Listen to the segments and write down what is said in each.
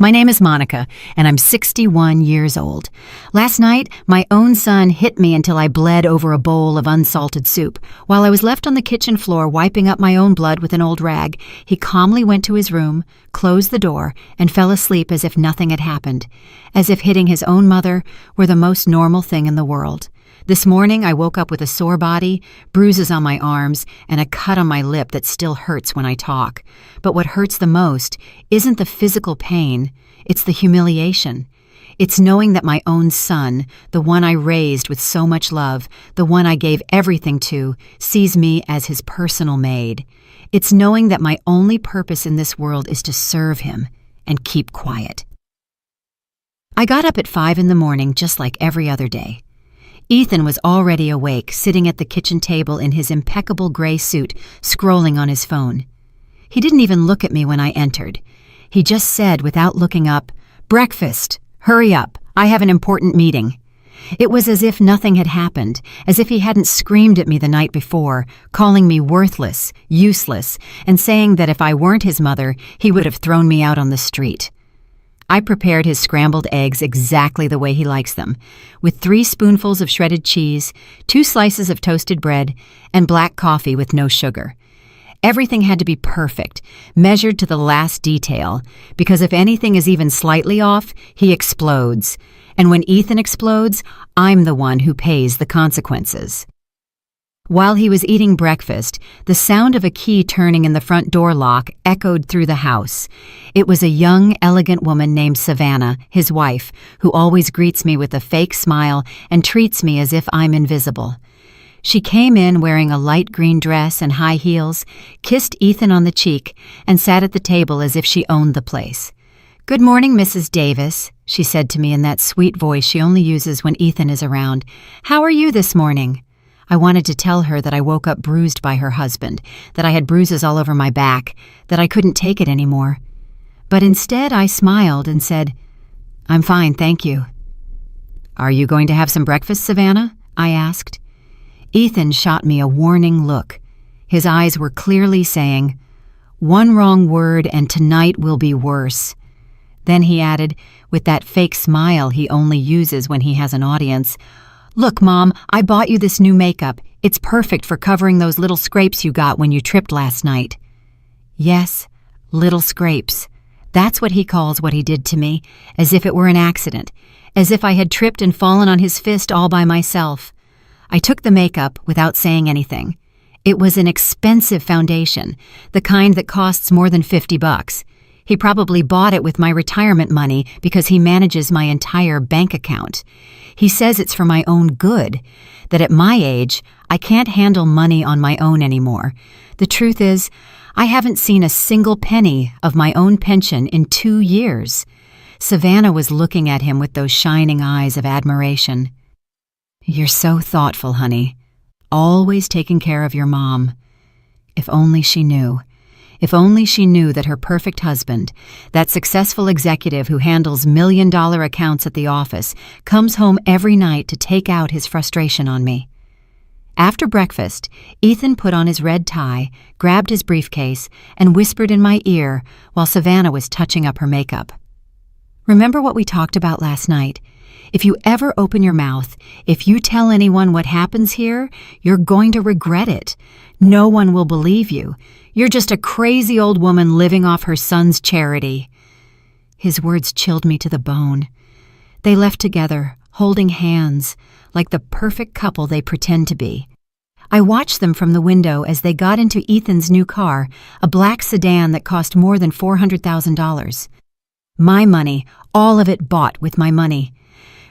My name is Monica, and I'm 61 years old. Last night, my own son hit me until I bled over a bowl of unsalted soup. While I was left on the kitchen floor wiping up my own blood with an old rag, he calmly went to his room, closed the door, and fell asleep as if nothing had happened, as if hitting his own mother were the most normal thing in the world. This morning, I woke up with a sore body, bruises on my arms, and a cut on my lip that still hurts when I talk. But what hurts the most isn't the physical pain, it's the humiliation. It's knowing that my own son, the one I raised with so much love, the one I gave everything to, sees me as his personal maid. It's knowing that my only purpose in this world is to serve him and keep quiet. I got up at 5 in the morning just like every other day. Ethan was already awake, sitting at the kitchen table in his impeccable gray suit, scrolling on his phone. He didn't even look at me when I entered. He just said, without looking up, "Breakfast. Hurry up. I have an important meeting." It was as if nothing had happened, as if he hadn't screamed at me the night before, calling me worthless, useless, and saying that if I weren't his mother, he would have thrown me out on the street. I prepared his scrambled eggs exactly the way he likes them, with 3 spoonfuls of shredded cheese, 2 slices of toasted bread, and black coffee with no sugar. Everything had to be perfect, measured to the last detail, because if anything is even slightly off, he explodes. And when Ethan explodes, I'm the one who pays the consequences. While he was eating breakfast, the sound of a key turning in the front door lock echoed through the house. It was a young, elegant woman named Savannah, his wife, who always greets me with a fake smile and treats me as if I'm invisible. She came in wearing a light green dress and high heels, kissed Ethan on the cheek, and sat at the table as if she owned the place. "Good morning, Mrs. Davis," she said to me in that sweet voice she only uses when Ethan is around. "How are you this morning?" I wanted to tell her that I woke up bruised by her husband, that I had bruises all over my back, that I couldn't take it anymore. But instead I smiled and said, "I'm fine, thank you." "Are you going to have some breakfast, Savannah?" I asked. Ethan shot me a warning look. His eyes were clearly saying, "One wrong word and tonight will be worse." Then he added, with that fake smile he only uses when he has an audience, "Look, Mom, I bought you this new makeup. It's perfect for covering those little scrapes you got when you tripped last night." Yes, little scrapes. That's what he calls what he did to me, as if it were an accident, as if I had tripped and fallen on his fist all by myself. I took the makeup without saying anything. It was an expensive foundation, the kind that costs more than $50. He probably bought it with my retirement money because he manages my entire bank account. He says it's for my own good, that at my age, I can't handle money on my own anymore. The truth is, I haven't seen a single penny of my own pension in 2 years. Savannah was looking at him with those shining eyes of admiration. "You're so thoughtful, honey. Always taking care of your mom." If only she knew. If only she knew that her perfect husband, that successful executive who handles million-dollar accounts at the office, comes home every night to take out his frustration on me. After breakfast, Ethan put on his red tie, grabbed his briefcase, and whispered in my ear while Savannah was touching up her makeup. "Remember what we talked about last night? If you ever open your mouth, if you tell anyone what happens here, you're going to regret it. No one will believe you. You're just a crazy old woman living off her son's charity." His words chilled me to the bone. They left together, holding hands, like the perfect couple they pretend to be. I watched them from the window as they got into Ethan's new car, a black sedan that cost more than $400,000. My money, all of it bought with my money.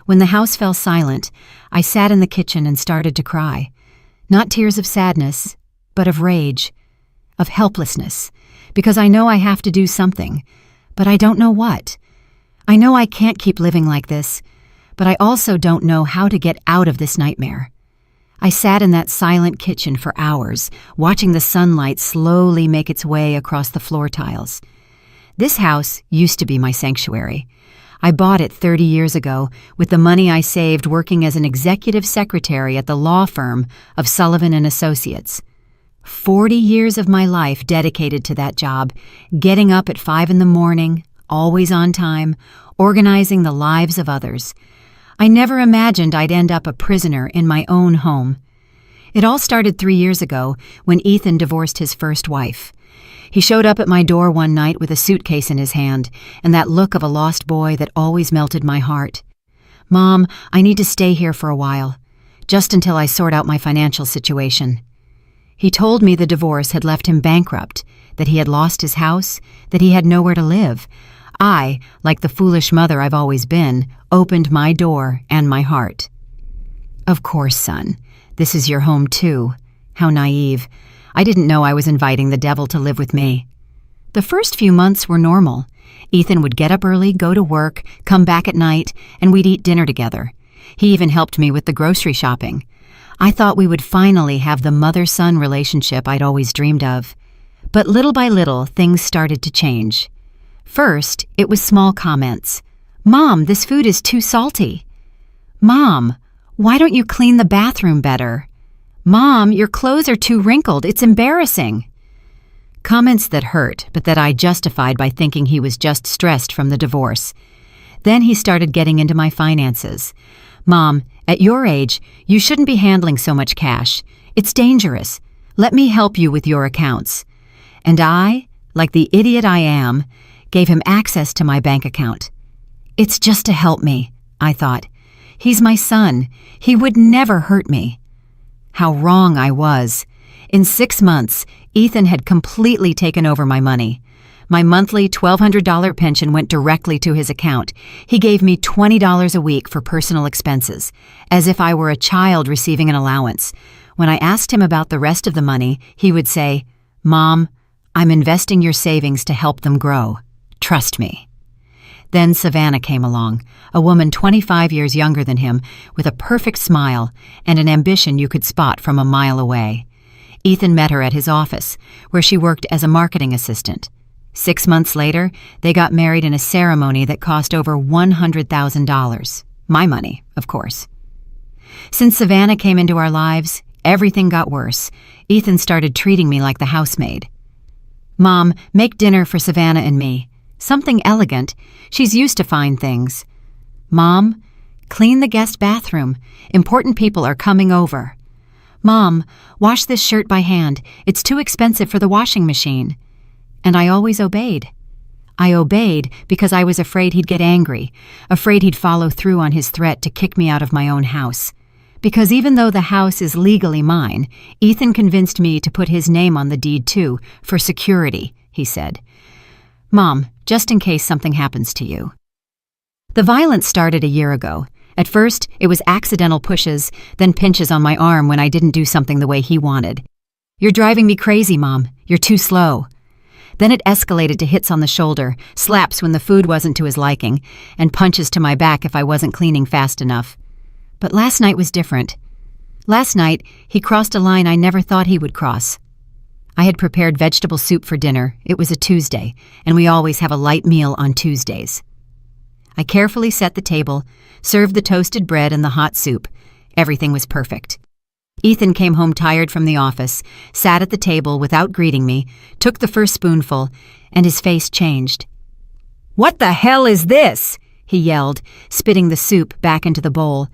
When the house fell silent, I sat in the kitchen and started to cry. Not tears of sadness, but of rage, of helplessness, because I know I have to do something, but I don't know what. I know I can't keep living like this, but I also don't know how to get out of this nightmare. I sat in that silent kitchen for hours, watching the sunlight slowly make its way across the floor tiles. This house used to be my sanctuary. I bought it 30 years ago with the money I saved working as an executive secretary at the law firm of Sullivan & Associates. 40 years of my life dedicated to that job, getting up at 5 in the morning, always on time, organizing the lives of others. I never imagined I'd end up a prisoner in my own home. It all started 3 years ago when Ethan divorced his first wife. He showed up at my door one night with a suitcase in his hand and that look of a lost boy that always melted my heart. "Mom, I need to stay here for a while, just until I sort out my financial situation." He told me the divorce had left him bankrupt, that he had lost his house, that he had nowhere to live. I, like the foolish mother I've always been, opened my door and my heart. "Of course, son. This is your home too." How naive. I didn't know I was inviting the devil to live with me. The first few months were normal. Ethan would get up early, go to work, come back at night, and we'd eat dinner together. He even helped me with the grocery shopping. I thought we would finally have the mother-son relationship I'd always dreamed of. But little by little, things started to change. First, it was small comments. "Mom, this food is too salty." "Mom, why don't you clean the bathroom better?" "Mom, your clothes are too wrinkled. It's embarrassing." Comments that hurt, but that I justified by thinking he was just stressed from the divorce. Then he started getting into my finances. "Mom, at your age, you shouldn't be handling so much cash. It's dangerous. Let me help you with your accounts." And I, like the idiot I am, gave him access to my bank account. It's just to help me, I thought. He's my son. He would never hurt me. How wrong I was. In 6 months, Ethan had completely taken over my money. My monthly $1,200 pension went directly to his account. He gave me $20 a week for personal expenses, as if I were a child receiving an allowance. When I asked him about the rest of the money, he would say, "Mom, I'm investing your savings to help them grow. Trust me." Then Savannah came along, a woman 25 years younger than him, with a perfect smile and an ambition you could spot from a mile away. Ethan met her at his office, where she worked as a marketing assistant. 6 months later, they got married in a ceremony that cost over $100,000. My money, of course. Since Savannah came into our lives, everything got worse. Ethan started treating me like the housemaid. "Mom, make dinner for Savannah and me. Something elegant. She's used to fine things." "Mom, clean the guest bathroom. Important people are coming over." "Mom, wash this shirt by hand. It's too expensive for the washing machine." And I always obeyed. I obeyed because I was afraid he'd get angry, afraid he'd follow through on his threat to kick me out of my own house. Because even though the house is legally mine, Ethan convinced me to put his name on the deed too, for security, he said. "Mom, just in case something happens to you." The violence started a year ago. At first, it was accidental pushes, then pinches on my arm when I didn't do something the way he wanted. "You're driving me crazy, Mom. You're too slow." Then it escalated to hits on the shoulder, slaps when the food wasn't to his liking, and punches to my back if I wasn't cleaning fast enough. But last night was different. Last night, he crossed a line I never thought he would cross. I had prepared vegetable soup for dinner. It was a Tuesday, and we always have a light meal on Tuesdays. I carefully set the table, served the toasted bread and the hot soup. Everything was perfect. Ethan came home tired from the office, sat at the table without greeting me, took the first spoonful, and his face changed. "What the hell is this?" he yelled, spitting the soup back into the bowl.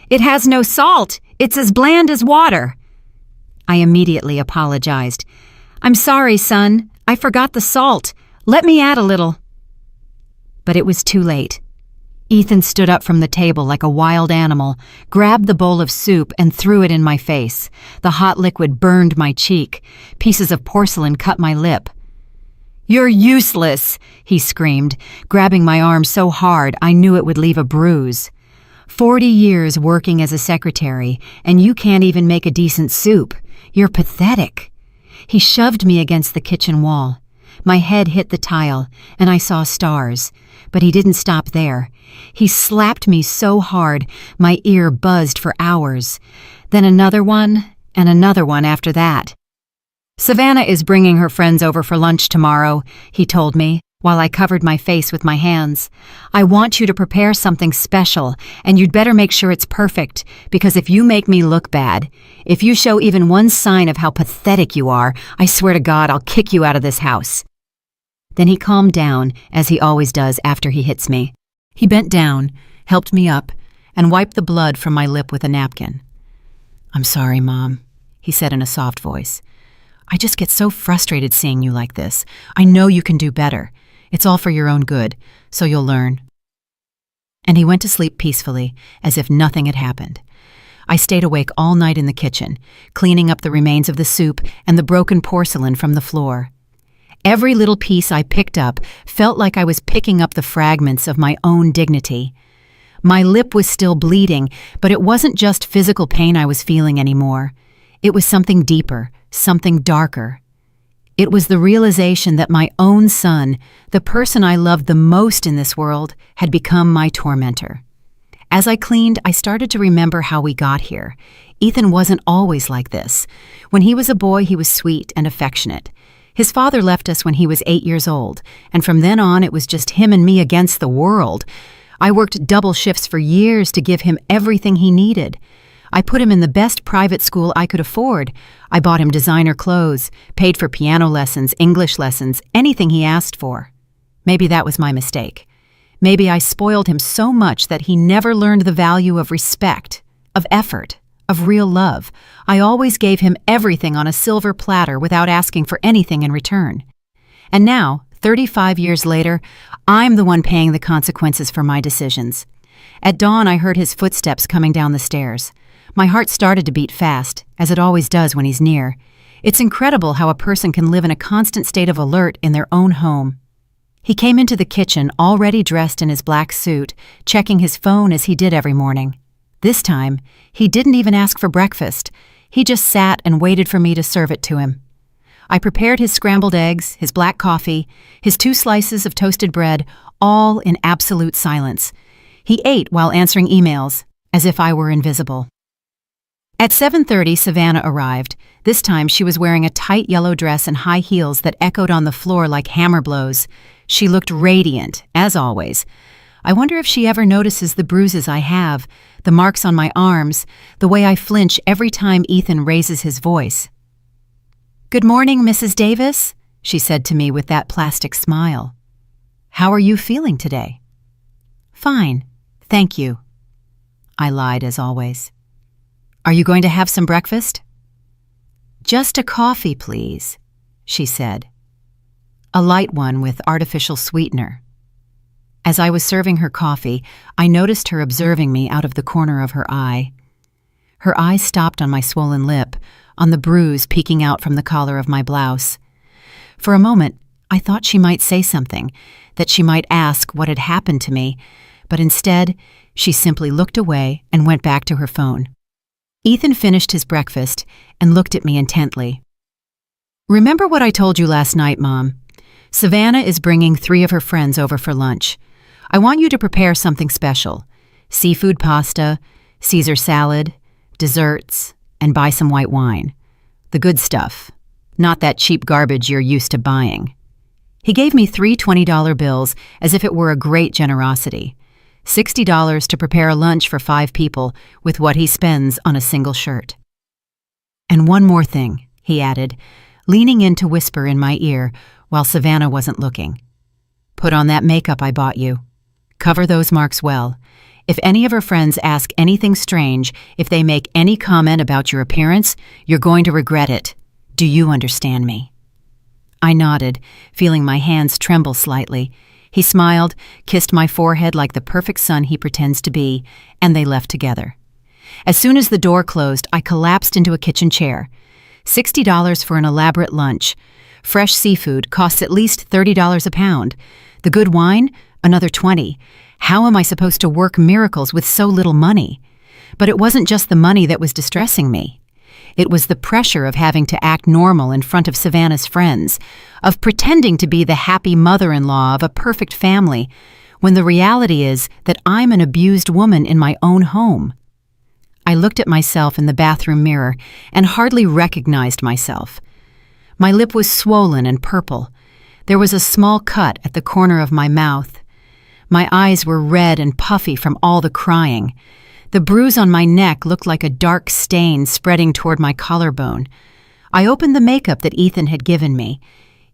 "It has no salt. It's as bland as water." I immediately apologized. "I'm sorry, son. I forgot the salt. Let me add a little." But it was too late. Ethan stood up from the table like a wild animal, grabbed the bowl of soup and threw it in my face. The hot liquid burned my cheek. Pieces of porcelain cut my lip. "You're useless," he screamed, grabbing my arm so hard I knew it would leave a bruise. 40 years working as a secretary, and you can't even make a decent soup. You're pathetic. He shoved me against the kitchen wall. My head hit the tile, and I saw stars. But he didn't stop there. He slapped me so hard, my ear buzzed for hours. Then another one, and another one after that. "Savannah is bringing her friends over for lunch tomorrow," he told me, while I covered my face with my hands. "I want you to prepare something special, and you'd better make sure it's perfect, because if you make me look bad, if you show even one sign of how pathetic you are, I swear to God I'll kick you out of this house." Then he calmed down, as he always does after he hits me. He bent down, helped me up, and wiped the blood from my lip with a napkin. "I'm sorry, Mom," he said in a soft voice. "I just get so frustrated seeing you like this. I know you can do better. It's all for your own good, so you'll learn." And he went to sleep peacefully, as if nothing had happened. I stayed awake all night in the kitchen, cleaning up the remains of the soup and the broken porcelain from the floor. Every little piece I picked up felt like I was picking up the fragments of my own dignity. My lip was still bleeding, but it wasn't just physical pain I was feeling anymore. It was something deeper, something darker. It was the realization that my own son, the person I loved the most in this world, had become my tormentor. As I cleaned, I started to remember how we got here. Ethan wasn't always like this. When he was a boy, he was sweet and affectionate. His father left us when he was 8 years old, and from then on it was just him and me against the world. I worked double shifts for years to give him everything he needed. I put him in the best private school I could afford. I bought him designer clothes, paid for piano lessons, English lessons, anything he asked for. Maybe that was my mistake. Maybe I spoiled him so much that he never learned the value of respect, of effort, of real love. I always gave him everything on a silver platter without asking for anything in return. And now, 35 years later, I'm the one paying the consequences for my decisions. At dawn, I heard his footsteps coming down the stairs. My heart started to beat fast, as it always does when he's near. It's incredible how a person can live in a constant state of alert in their own home. He came into the kitchen already dressed in his black suit, checking his phone as he did every morning. This time, he didn't even ask for breakfast. He just sat and waited for me to serve it to him. I prepared his scrambled eggs, his black coffee, his 2 slices of toasted bread, all in absolute silence. He ate while answering emails, as if I were invisible. At 7:30, Savannah arrived. This time she was wearing a tight yellow dress and high heels that echoed on the floor like hammer blows. She looked radiant, as always. I wonder if she ever notices the bruises I have, the marks on my arms, the way I flinch every time Ethan raises his voice. "Good morning, Mrs. Davis," she said to me with that plastic smile. "How are you feeling today?" "Fine, thank you." I lied as always. "Are you going to have some breakfast?" "Just a coffee, please," she said. A light one with artificial sweetener. As I was serving her coffee, I noticed her observing me out of the corner of her eye. Her eyes stopped on my swollen lip, on the bruise peeking out from the collar of my blouse. For a moment, I thought she might say something, that she might ask what had happened to me, but instead, she simply looked away and went back to her phone. Ethan finished his breakfast and looked at me intently. "Remember what I told you last night, Mom? Savannah is bringing 3 of her friends over for lunch. I want you to prepare something special. Seafood pasta, Caesar salad, desserts, and buy some white wine. The good stuff, not that cheap garbage you're used to buying." He gave me 3 $20 bills as if it were a great generosity. $60 to prepare a lunch for 5 people with what he spends on a single shirt. "And one more thing," he added, leaning in to whisper in my ear while Savannah wasn't looking. "Put on that makeup I bought you. Cover those marks well. If any of her friends ask anything strange, if they make any comment about your appearance, you're going to regret it. Do you understand me?" I nodded, feeling my hands tremble slightly. He smiled, kissed my forehead like the perfect son he pretends to be, and they left together. As soon as the door closed, I collapsed into a kitchen chair. $60 for an elaborate lunch. Fresh seafood costs at least $30 a pound. The good wine? Another $20. How am I supposed to work miracles with so little money? But it wasn't just the money that was distressing me. It was the pressure of having to act normal in front of Savannah's friends, of pretending to be the happy mother-in-law of a perfect family, when the reality is that I'm an abused woman in my own home. I looked at myself in the bathroom mirror and hardly recognized myself. My lip was swollen and purple. There was a small cut at the corner of my mouth. My eyes were red and puffy from all the crying. The bruise on my neck looked like a dark stain spreading toward my collarbone. I opened the makeup that Ethan had given me.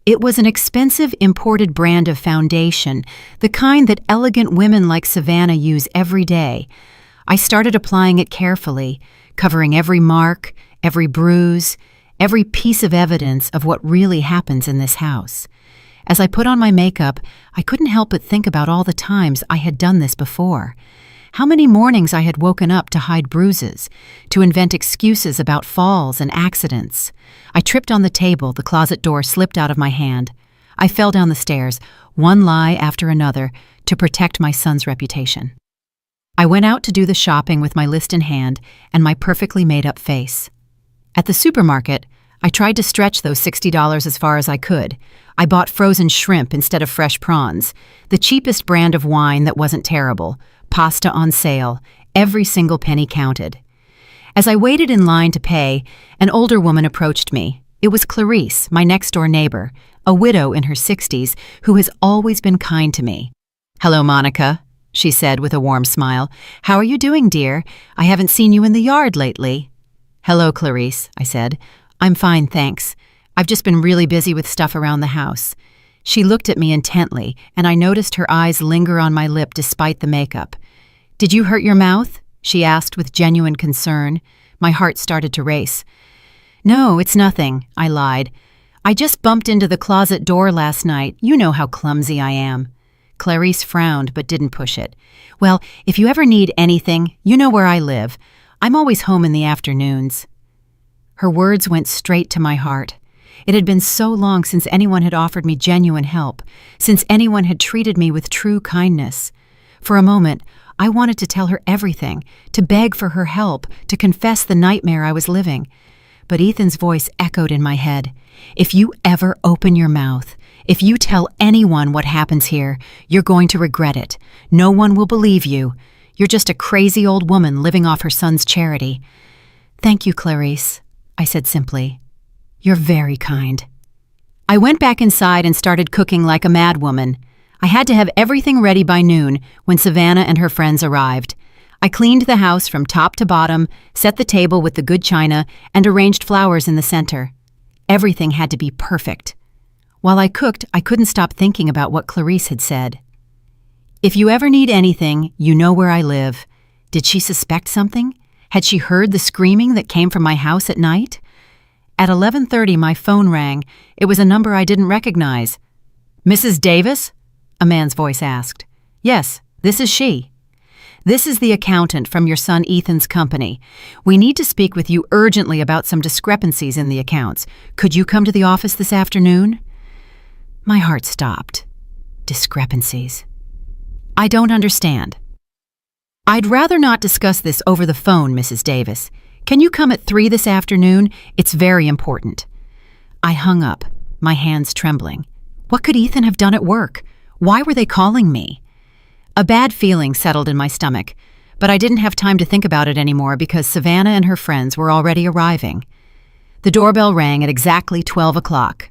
It was an expensive imported brand of foundation, the kind that elegant women like Savannah use every day. I started applying it carefully, covering every mark, every bruise, every piece of evidence of what really happens in this house. As I put on my makeup, I couldn't help but think about all the times I had done this before. How many mornings I had woken up to hide bruises, to invent excuses about falls and accidents. I tripped on the table, the closet door slipped out of my hand. I fell down the stairs, one lie after another, to protect my son's reputation. I went out to do the shopping with my list in hand and my perfectly made-up face. At the supermarket, I tried to stretch those $60 as far as I could. I bought frozen shrimp instead of fresh prawns, the cheapest brand of wine that wasn't terrible, pasta on sale, every single penny counted. As I waited in line to pay, an older woman approached me. It was Clarice, my next-door neighbor, a widow in her 60s who has always been kind to me. "Hello, Monica," she said with a warm smile. "How are you doing, dear? I haven't seen you in the yard lately." "Hello, Clarice," I said. "I'm fine, thanks. I've just been really busy with stuff around the house." She looked at me intently, and I noticed her eyes linger on my lip despite the makeup. "Did you hurt your mouth?" she asked with genuine concern. My heart started to race. "No, it's nothing," I lied. "I just bumped into the closet door last night. You know how clumsy I am." Clarice frowned but didn't push it. "Well, if you ever need anything, you know where I live. I'm always home in the afternoons." Her words went straight to my heart. It had been so long since anyone had offered me genuine help, since anyone had treated me with true kindness. For a moment, I wanted to tell her everything, to beg for her help, to confess the nightmare I was living. But Ethan's voice echoed in my head. "If you ever open your mouth, if you tell anyone what happens here, you're going to regret it. No one will believe you. You're just a crazy old woman living off her son's charity." "Thank you, Clarice," I said simply. "You're very kind." I went back inside and started cooking like a madwoman. I had to have everything ready by noon when Savannah and her friends arrived. I cleaned the house from top to bottom, set the table with the good china, and arranged flowers in the center. Everything had to be perfect. While I cooked, I couldn't stop thinking about what Clarice had said. "If you ever need anything, you know where I live." Did she suspect something? Had she heard the screaming that came from my house at night? At 11:30, my phone rang. It was a number I didn't recognize. "Mrs. Davis?" a man's voice asked. "Yes, this is she." "This is the accountant from your son Ethan's company. We need to speak with you urgently about some discrepancies in the accounts. Could you come to the office this afternoon?" My heart stopped. Discrepancies. "I don't understand." "I'd rather not discuss this over the phone, Mrs. Davis. Can you come at 3 this afternoon? It's very important." I hung up, my hands trembling. What could Ethan have done at work? Why were they calling me? A bad feeling settled in my stomach, but I didn't have time to think about it anymore because Savannah and her friends were already arriving. The doorbell rang at exactly 12 o'clock.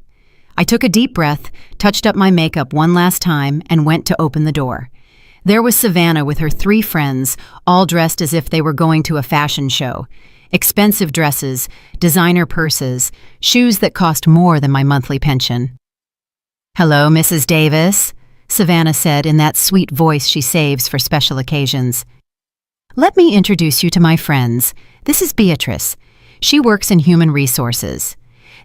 I took a deep breath, touched up my makeup one last time, and went to open the door. There was Savannah with her 3 friends, all dressed as if they were going to a fashion show. Expensive dresses, designer purses, shoes that cost more than my monthly pension. "Hello, Mrs. Davis," Savannah said in that sweet voice she saves for special occasions. "Let me introduce you to my friends. This is Beatrice. She works in human resources.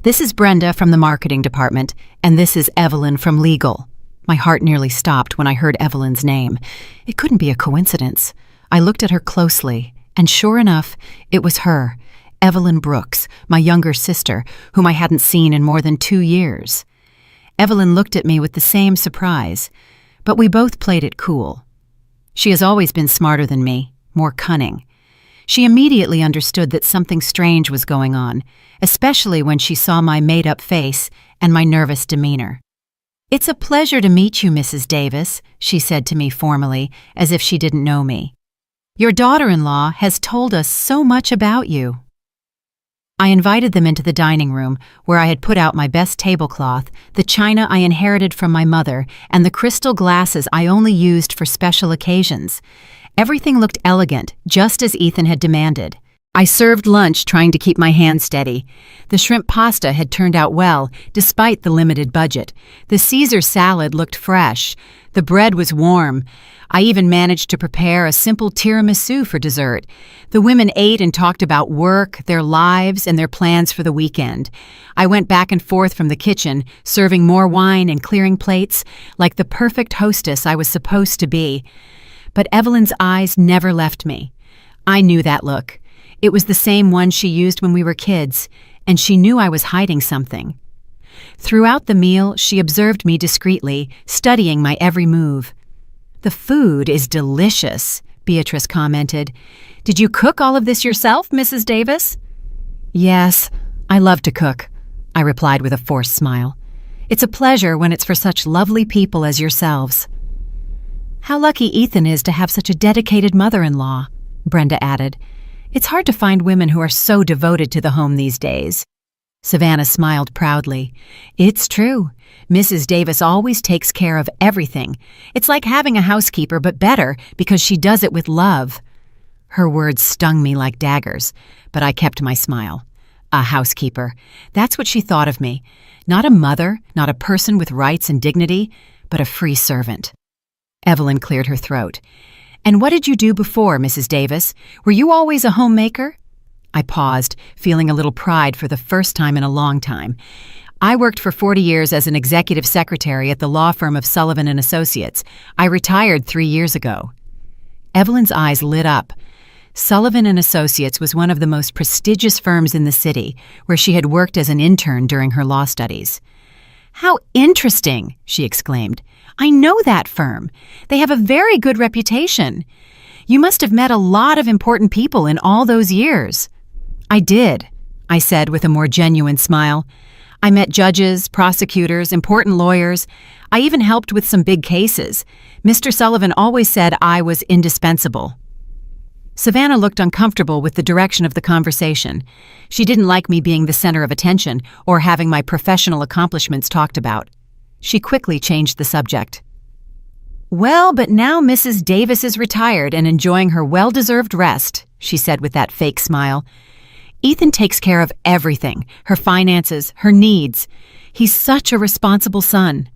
This is Brenda from the marketing department, and this is Evelyn from legal." My heart nearly stopped when I heard Evelyn's name. It couldn't be a coincidence. I looked at her closely, and sure enough, it was her, Evelyn Brooks, my younger sister, whom I hadn't seen in more than 2 years. Evelyn looked at me with the same surprise, but we both played it cool. She has always been smarter than me, more cunning. She immediately understood that something strange was going on, especially when she saw my made-up face and my nervous demeanor. "It's a pleasure to meet you, Mrs. Davis," she said to me formally, as if she didn't know me. "Your daughter-in-law has told us so much about you." I invited them into the dining room, where I had put out my best tablecloth, the china I inherited from my mother, and the crystal glasses I only used for special occasions. Everything looked elegant, just as Ethan had demanded. I served lunch trying to keep my hand steady. The shrimp pasta had turned out well, despite the limited budget. The Caesar salad looked fresh. The bread was warm. I even managed to prepare a simple tiramisu for dessert. The women ate and talked about work, their lives, and their plans for the weekend. I went back and forth from the kitchen, serving more wine and clearing plates, like the perfect hostess I was supposed to be. But Evelyn's eyes never left me. I knew that look. It was the same one she used when we were kids, and she knew I was hiding something. Throughout the meal, she observed me discreetly, studying my every move. "The food is delicious," Beatrice commented. "Did you cook all of this yourself, Mrs. Davis?" "Yes, I love to cook," I replied with a forced smile. "It's a pleasure when it's for such lovely people as yourselves." "How lucky Ethan is to have such a dedicated mother-in-law," Brenda added. "It's hard to find women who are so devoted to the home these days." Savannah smiled proudly. "It's true. Mrs. Davis always takes care of everything. It's like having a housekeeper, but better because she does it with love." Her words stung me like daggers, but I kept my smile. A housekeeper. That's what she thought of me. Not a mother, not a person with rights and dignity, but a free servant. Evelyn cleared her throat. "And what did you do before, Mrs. Davis? Were you always a homemaker?" I paused, feeling a little pride for the first time in a long time. "I worked for 40 years as an executive secretary at the law firm of Sullivan & Associates. I retired 3 years ago." Evelyn's eyes lit up. Sullivan & Associates was one of the most prestigious firms in the city, where she had worked as an intern during her law studies. "How interesting!" she exclaimed. "I know that firm. They have a very good reputation. You must have met a lot of important people in all those years." "I did," I said with a more genuine smile. "I met judges, prosecutors, important lawyers. I even helped with some big cases. Mr. Sullivan always said I was indispensable." Savannah looked uncomfortable with the direction of the conversation. She didn't like me being the center of attention or having my professional accomplishments talked about. She quickly changed the subject. "Well, but now Mrs. Davis is retired and enjoying her well-deserved rest," she said with that fake smile. "Ethan takes care of everything, her finances, her needs. He's such a responsible son."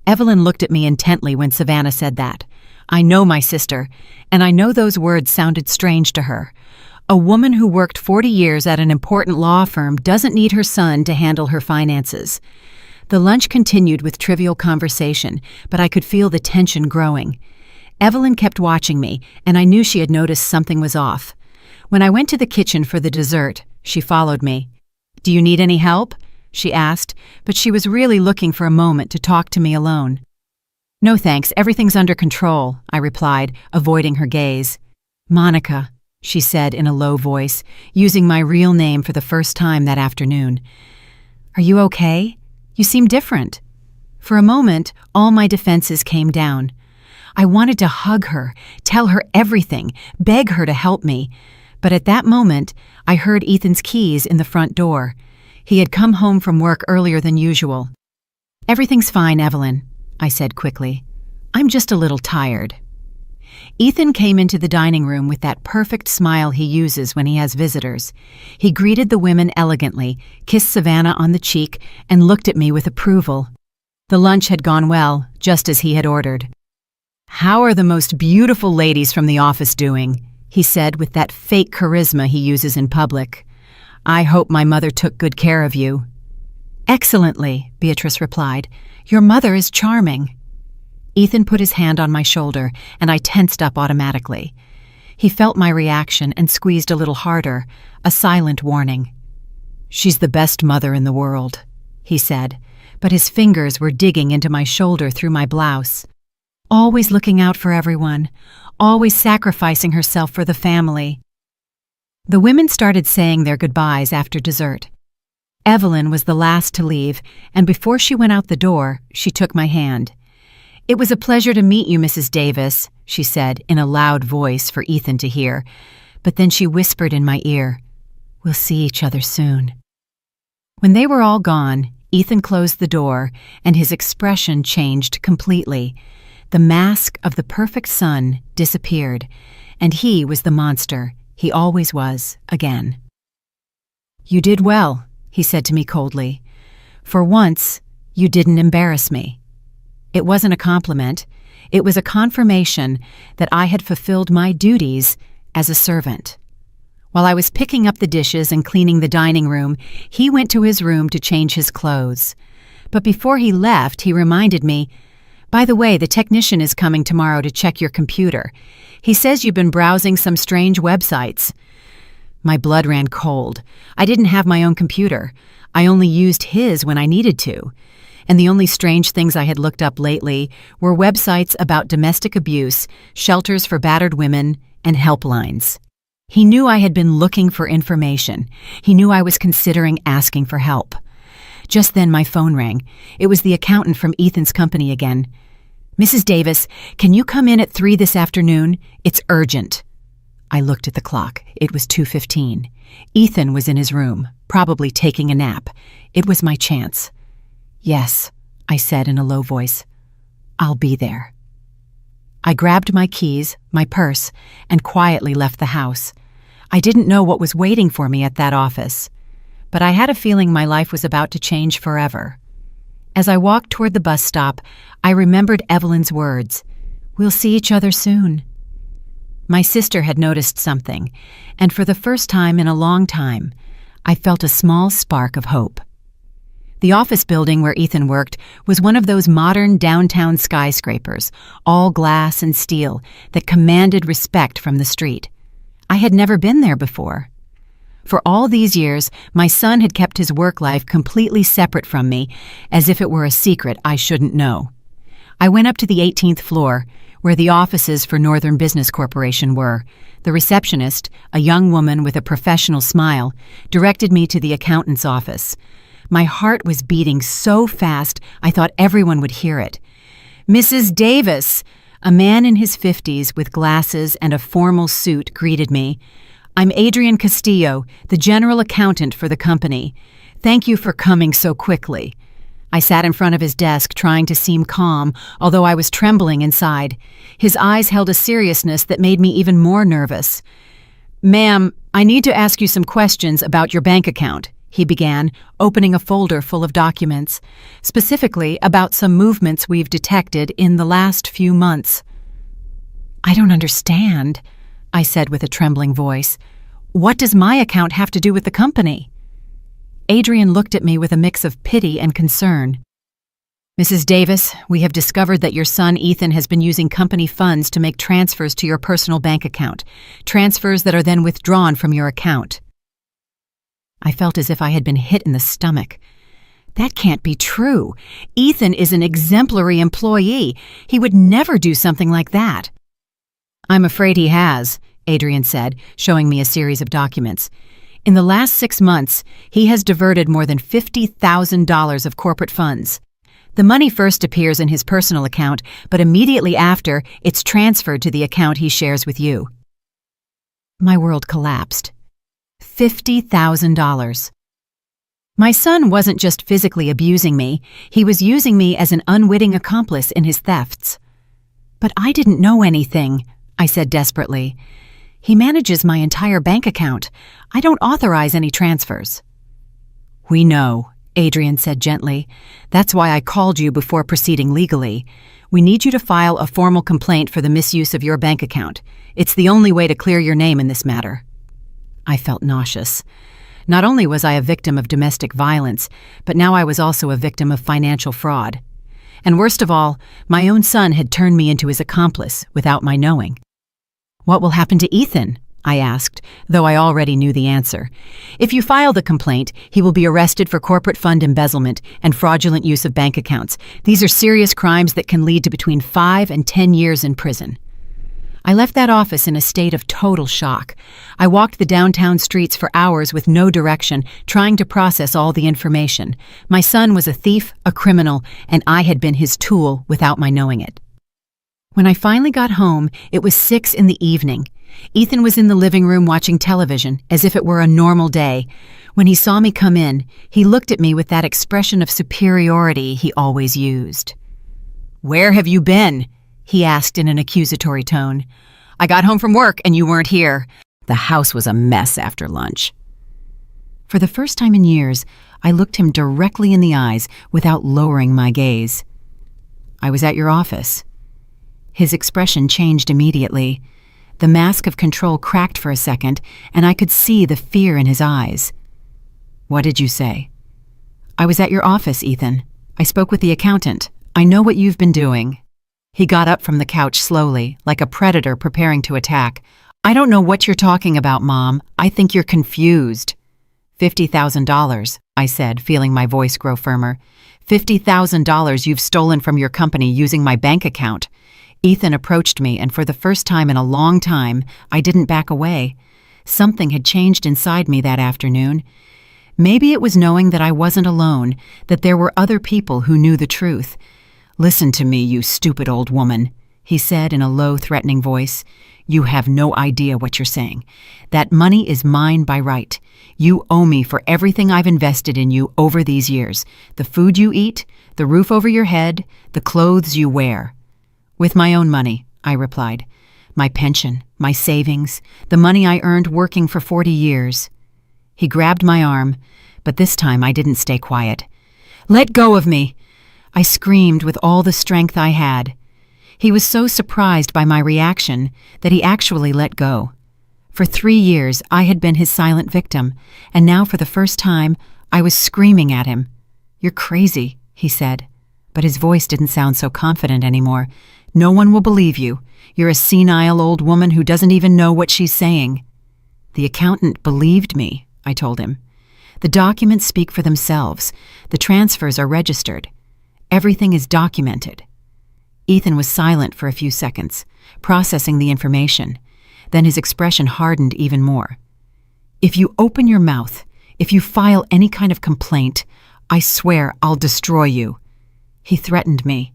Evelyn looked at me intently when Savannah said that. I know my sister, and I know those words sounded strange to her. A woman who worked 40 years at an important law firm doesn't need her son to handle her finances. The lunch continued with trivial conversation, but I could feel the tension growing. Evelyn kept watching me, and I knew she had noticed something was off. When I went to the kitchen for the dessert, she followed me. "Do you need any help?" she asked, but she was really looking for a moment to talk to me alone. "No thanks, everything's under control," I replied, avoiding her gaze. "Monica," she said in a low voice, using my real name for the first time that afternoon. "Are you okay? You seem different." For a moment, all my defenses came down. I wanted to hug her, tell her everything, beg her to help me. But at that moment, I heard Ethan's keys in the front door. He had come home from work earlier than usual. "Everything's fine, Evelyn," I said quickly. "I'm just a little tired." Ethan came into the dining room with that perfect smile he uses when he has visitors. He greeted the women elegantly, kissed Savannah on the cheek, and looked at me with approval. The lunch had gone well, just as he had ordered. "How are the most beautiful ladies from the office doing?" he said with that fake charisma he uses in public. "I hope my mother took good care of you." "Excellently," Beatrice replied. "Your mother is charming." Ethan put his hand on my shoulder, and I tensed up automatically. He felt my reaction and squeezed a little harder, a silent warning. "She's the best mother in the world," he said, but his fingers were digging into my shoulder through my blouse. "Always looking out for everyone, always sacrificing herself for the family." The women started saying their goodbyes after dessert. Evelyn was the last to leave, and before she went out the door, she took my hand. "It was a pleasure to meet you, Mrs. Davis," she said in a loud voice for Ethan to hear, but then she whispered in my ear, "We'll see each other soon." When they were all gone, Ethan closed the door, and his expression changed completely. The mask of the perfect son disappeared, and he was the monster, He always was, again. "You did well," he said to me coldly. "For once, you didn't embarrass me." It wasn't a compliment. It was a confirmation that I had fulfilled my duties as a servant. While I was picking up the dishes and cleaning the dining room, he went to his room to change his clothes. But before he left, he reminded me, "By the way, the technician is coming tomorrow to check your computer. He says you've been browsing some strange websites." My blood ran cold. I didn't have my own computer. I only used his when I needed to. And the only strange things I had looked up lately were websites about domestic abuse, shelters for battered women, and helplines. He knew I had been looking for information. He knew I was considering asking for help. Just then my phone rang. It was the accountant from Ethan's company again. "Mrs. Davis, can you come in at 3 this afternoon? It's urgent." I looked at the clock. It was 2:15. Ethan was in his room, probably taking a nap. It was my chance. "Yes," I said in a low voice. "I'll be there." I grabbed my keys, my purse, and quietly left the house. I didn't know what was waiting for me at that office, but I had a feeling my life was about to change forever. As I walked toward the bus stop, I remembered Evelyn's words, "We'll see each other soon." My sister had noticed something, and for the first time in a long time, I felt a small spark of hope. The office building where Ethan worked was one of those modern downtown skyscrapers, all glass and steel, that commanded respect from the street. I had never been there before. For all these years, my son had kept his work life completely separate from me, as if it were a secret I shouldn't know. I went up to the 18th floor, where the offices for Northern Business Corporation were. The receptionist, a young woman with a professional smile, directed me to the accountant's office. My heart was beating so fast I thought everyone would hear it. "Mrs. Davis!" A man in his 50s with glasses and a formal suit greeted me. "I'm Adrian Castillo, the general accountant for the company. Thank you for coming so quickly." I sat in front of his desk trying to seem calm, although I was trembling inside. His eyes held a seriousness that made me even more nervous. "Ma'am, I need to ask you some questions about your bank account," he began, opening a folder full of documents, specifically about some movements we've detected in the last few months. "I don't understand," I said with a trembling voice. "What does my account have to do with the company?" Adrian looked at me with a mix of pity and concern. "Mrs. Davis, we have discovered that your son Ethan has been using company funds to make transfers to your personal bank account, transfers that are then withdrawn from your account." I felt as if I had been hit in the stomach. That can't be true. Ethan is an exemplary employee. He would never do something like that. "I'm afraid he has," Adrian said, showing me a series of documents. "In the last 6 months, he has diverted more than $50,000 of corporate funds. The money first appears in his personal account, but immediately after, it's transferred to the account he shares with you." My world collapsed. $50,000. My son wasn't just physically abusing me, he was using me as an unwitting accomplice in his thefts. "But I didn't know anything," I said desperately. "He manages my entire bank account. I don't authorize any transfers." "We know," Adrian said gently. "That's why I called you before proceeding legally. We need you to file a formal complaint for the misuse of your bank account. It's the only way to clear your name in this matter." I felt nauseous. Not only was I a victim of domestic violence, but now I was also a victim of financial fraud. And worst of all, my own son had turned me into his accomplice without my knowing. "What will happen to Ethan?" I asked, though I already knew the answer. "If you file the complaint, he will be arrested for corporate fund embezzlement and fraudulent use of bank accounts. These are serious crimes that can lead to between 5 and 10 years in prison." I left that office in a state of total shock. I walked the downtown streets for hours with no direction, trying to process all the information. My son was a thief, a criminal, and I had been his tool without my knowing it. When I finally got home, it was 6 in the evening. Ethan was in the living room watching television, as if it were a normal day. When he saw me come in, he looked at me with that expression of superiority he always used. "Where have you been?" he asked in an accusatory tone. "I got home from work and you weren't here. The house was a mess after lunch. For the first time in years, I looked him directly in the eyes without lowering my gaze. I was at your office. His expression changed immediately. The mask of control cracked for a second, and I could see the fear in his eyes. What did you say? I was at your office, Ethan. I spoke with the accountant. I know what you've been doing. He got up from the couch slowly, like a predator preparing to attack. I don't know what you're talking about, Mom. I think you're confused. $50,000, I said, feeling my voice grow firmer. $50,000 you've stolen from your company using my bank account. Ethan approached me, and for the first time in a long time, I didn't back away. Something had changed inside me that afternoon. Maybe it was knowing that I wasn't alone, that there were other people who knew the truth. Listen to me, you stupid old woman, he said in a low, threatening voice. You have no idea what you're saying. That money is mine by right. You owe me for everything I've invested in you over these years. The food you eat, the roof over your head, the clothes you wear. With my own money, I replied. My pension, my savings, the money I earned working for 40 years. He grabbed my arm, but this time I didn't stay quiet. Let go of me! I screamed with all the strength I had. He was so surprised by my reaction that he actually let go. For 3 years, I had been his silent victim, and now for the first time, I was screaming at him. You're crazy, he said, but his voice didn't sound so confident anymore. No one will believe you. You're a senile old woman who doesn't even know what she's saying. The accountant believed me, I told him. The documents speak for themselves. The transfers are registered. Everything is documented. Ethan was silent for a few seconds, processing the information. Then his expression hardened even more. If you open your mouth, if you file any kind of complaint, I swear I'll destroy you. He threatened me.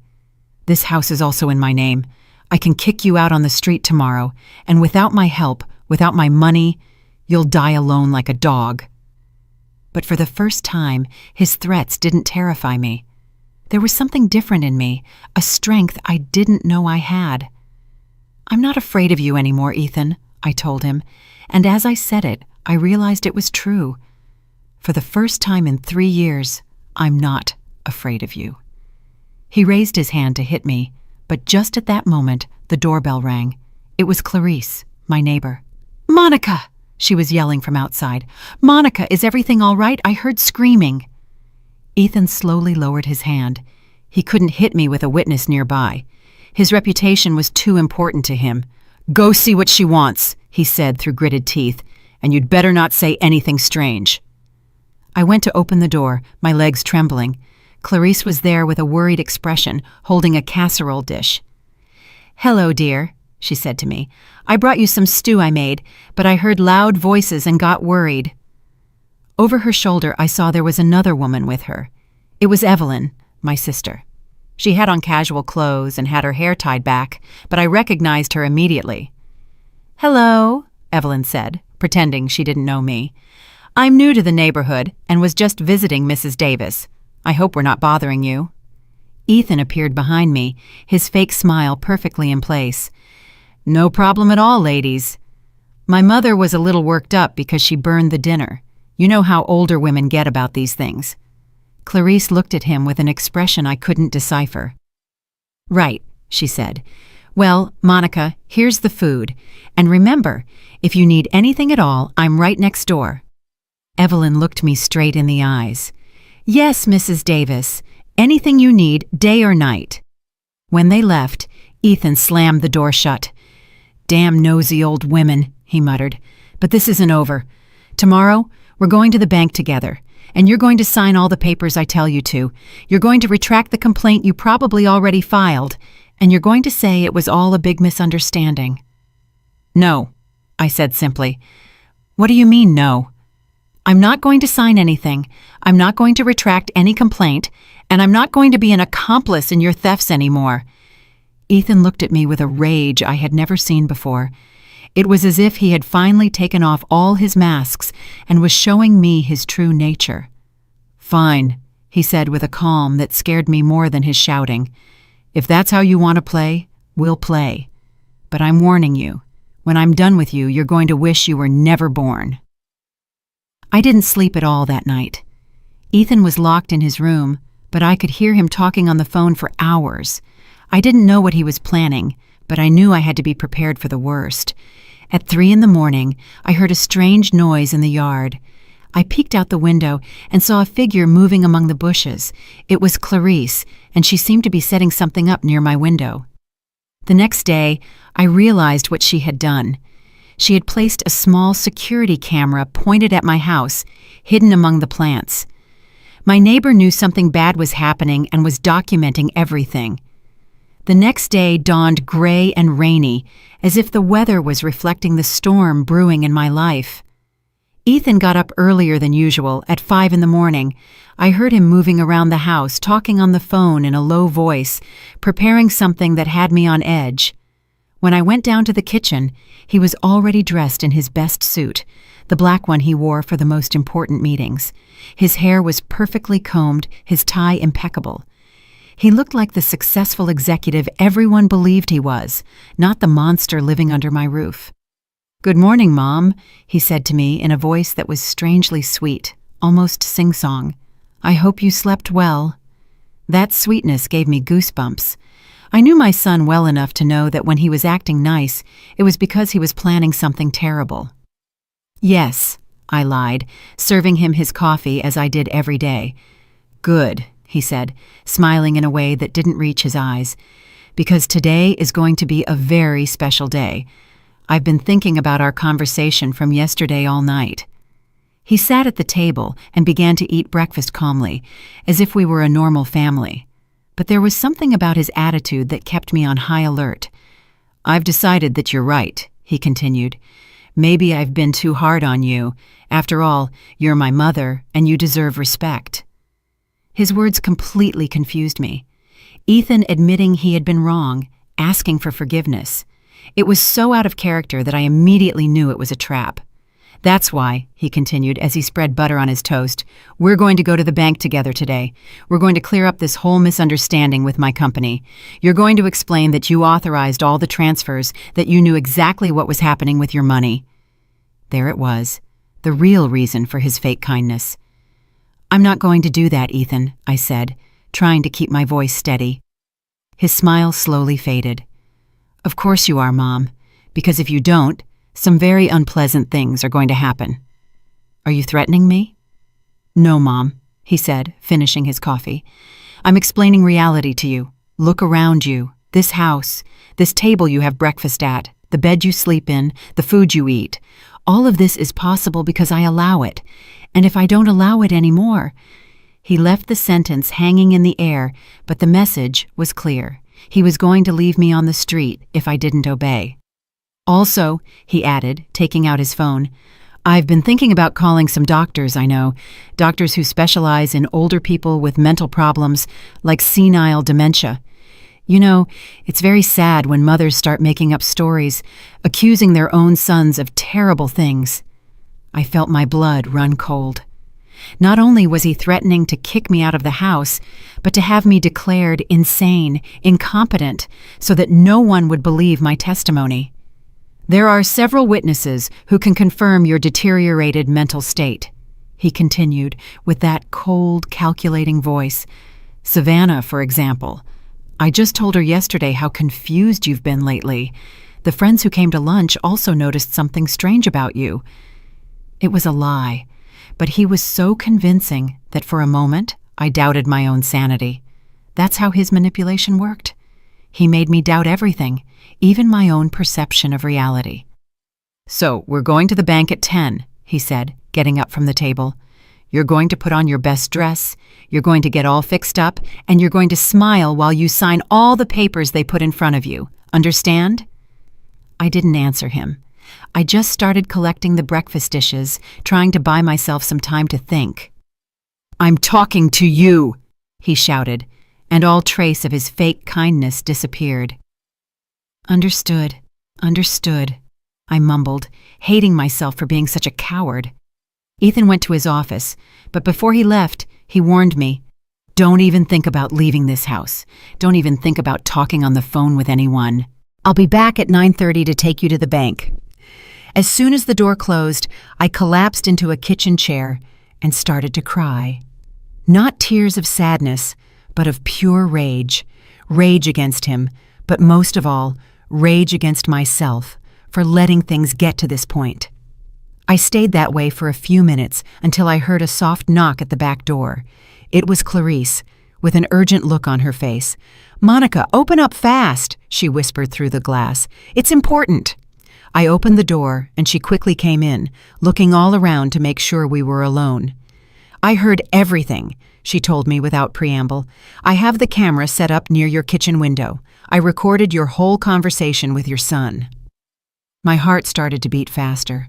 This house is also in my name. I can kick you out on the street tomorrow, and without my help, without my money, you'll die alone like a dog. But for the first time, his threats didn't terrify me. There was something different in me, a strength I didn't know I had. I'm not afraid of you anymore, Ethan, I told him, and as I said it, I realized it was true. For the first time in 3 years, I'm not afraid of you. He raised his hand to hit me, but just at that moment, the doorbell rang. It was Clarice, my neighbor. Monica! She was yelling from outside. Monica, is everything all right? I heard screaming. Ethan slowly lowered his hand. He couldn't hit me with a witness nearby. His reputation was too important to him. Go see what she wants, he said through gritted teeth, and you'd better not say anything strange. I went to open the door, my legs trembling. Clarice was there with a worried expression, holding a casserole dish. Hello, dear, she said to me. I brought you some stew I made, but I heard loud voices and got worried. Over her shoulder, I saw there was another woman with her. It was Evelyn, my sister. She had on casual clothes and had her hair tied back, but I recognized her immediately. Hello, Evelyn said, pretending she didn't know me. I'm new to the neighborhood and was just visiting Mrs. Davis. I hope we're not bothering you. Ethan appeared behind me, his fake smile perfectly in place. No problem at all, ladies. My mother was a little worked up because she burned the dinner. You know how older women get about these things. Clarice looked at him with an expression I couldn't decipher. Right, she said. Well, Monica, here's the food. And remember, if you need anything at all, I'm right next door. Evelyn looked me straight in the eyes. Yes, Mrs. Davis. Anything you need, day or night. When they left, Ethan slammed the door shut. Damn nosy old women, he muttered. But this isn't over. Tomorrow, we're going to the bank together, and you're going to sign all the papers I tell you to. You're going to retract the complaint you probably already filed, and you're going to say it was all a big misunderstanding. No, I said simply. What do you mean, no? I'm not going to sign anything. I'm not going to retract any complaint, and I'm not going to be an accomplice in your thefts anymore. Ethan looked at me with a rage I had never seen before. It was as if he had finally taken off all his masks and was showing me his true nature. Fine, he said with a calm that scared me more than his shouting. If that's how you want to play, we'll play. But I'm warning you, When I'm done with you, you're going to wish you were never born." I didn't sleep at all that night. Ethan was locked in his room, but I could hear him talking on the phone for hours. I didn't know what he was planning, but I knew I had to be prepared for the worst. At 3 in the morning, I heard a strange noise in the yard. I peeked out the window and saw a figure moving among the bushes. It was Clarice, and she seemed to be setting something up near my window. The next day, I realized what she had done. She had placed a small security camera pointed at my house, hidden among the plants. My neighbor knew something bad was happening and was documenting everything. The next day dawned gray and rainy, as if the weather was reflecting the storm brewing in my life. Ethan got up earlier than usual, at 5 in the morning. I heard him moving around the house, talking on the phone in a low voice, preparing something that had me on edge. When I went down to the kitchen, he was already dressed in his best suit, the black one he wore for the most important meetings. His hair was perfectly combed, his tie impeccable. He looked like the successful executive everyone believed he was, not the monster living under my roof. "Good morning, Mom," he said to me in a voice that was strangely sweet, almost sing-song. "I hope you slept well." That sweetness gave me goosebumps. I knew my son well enough to know that when he was acting nice, it was because he was planning something terrible. "Yes," I lied, serving him his coffee as I did every day. "Good," he said, smiling in a way that didn't reach his eyes, "because today is going to be a very special day. I've been thinking about our conversation from yesterday all night." He sat at the table and began to eat breakfast calmly, as if we were a normal family. But there was something about his attitude that kept me on high alert. "I've decided that you're right," he continued. "Maybe I've been too hard on you. After all, you're my mother, and you deserve respect." His words completely confused me. Ethan admitting he had been wrong, asking for forgiveness. It was so out of character that I immediately knew it was a trap. "That's why," he continued as he spread butter on his toast, "we're going to go to the bank together today. We're going to clear up this whole misunderstanding with my company. You're going to explain that you authorized all the transfers, that you knew exactly what was happening with your money." There it was, the real reason for his fake kindness. "I'm not going to do that, Ethan," I said, trying to keep my voice steady. His smile slowly faded. "Of course you are, Mom, because if you don't, some very unpleasant things are going to happen." "Are you threatening me?" "No, Mom," he said, finishing his coffee. "I'm explaining reality to you. Look around you. This house, this table you have breakfast at, the bed you sleep in, the food you eat. All of this is possible because I allow it. And if I don't allow it anymore—" He left the sentence hanging in the air, but the message was clear. He was going to leave me on the street if I didn't obey. "Also," he added, taking out his phone, "I've been thinking about calling some doctors I know, doctors who specialize in older people with mental problems, like senile dementia. You know, it's very sad when mothers start making up stories, accusing their own sons of terrible things." I felt my blood run cold. Not only was he threatening to kick me out of the house, but to have me declared insane, incompetent, so that no one would believe my testimony. "There are several witnesses who can confirm your deteriorated mental state," he continued with that cold, calculating voice. "Savannah, for example. I just told her yesterday how confused you've been lately. The friends who came to lunch also noticed something strange about you." It was a lie, but he was so convincing that for a moment I doubted my own sanity. That's how his manipulation worked. He made me doubt everything, even my own perception of reality. "So, we're going to the bank at 10, he said, getting up from the table. "You're going to put on your best dress, you're going to get all fixed up, and you're going to smile while you sign all the papers they put in front of you. Understand?" I didn't answer him. I just started collecting the breakfast dishes, trying to buy myself some time to think. "I'm talking to you," he shouted, and all trace of his fake kindness disappeared. Understood, I mumbled, hating myself for being such a coward. Ethan went to his office, but before he left, he warned me, "Don't even think about leaving this house. Don't even think about talking on the phone with anyone." I'll be back at 9:30 to take you to the bank." As soon as the door closed, I collapsed into a kitchen chair and started to cry. Not tears of sadness, but of pure rage. Rage against him, but most of all, rage against myself for letting things get to this point. I stayed that way for a few minutes until I heard a soft knock at the back door. It was Clarice, with an urgent look on her face. "Monica, open up fast," she whispered through the glass. "It's important." I opened the door, and she quickly came in, looking all around to make sure we were alone. "I heard everything," she told me without preamble. "I have the camera set up near your kitchen window. I recorded your whole conversation with your son." My heart started to beat faster.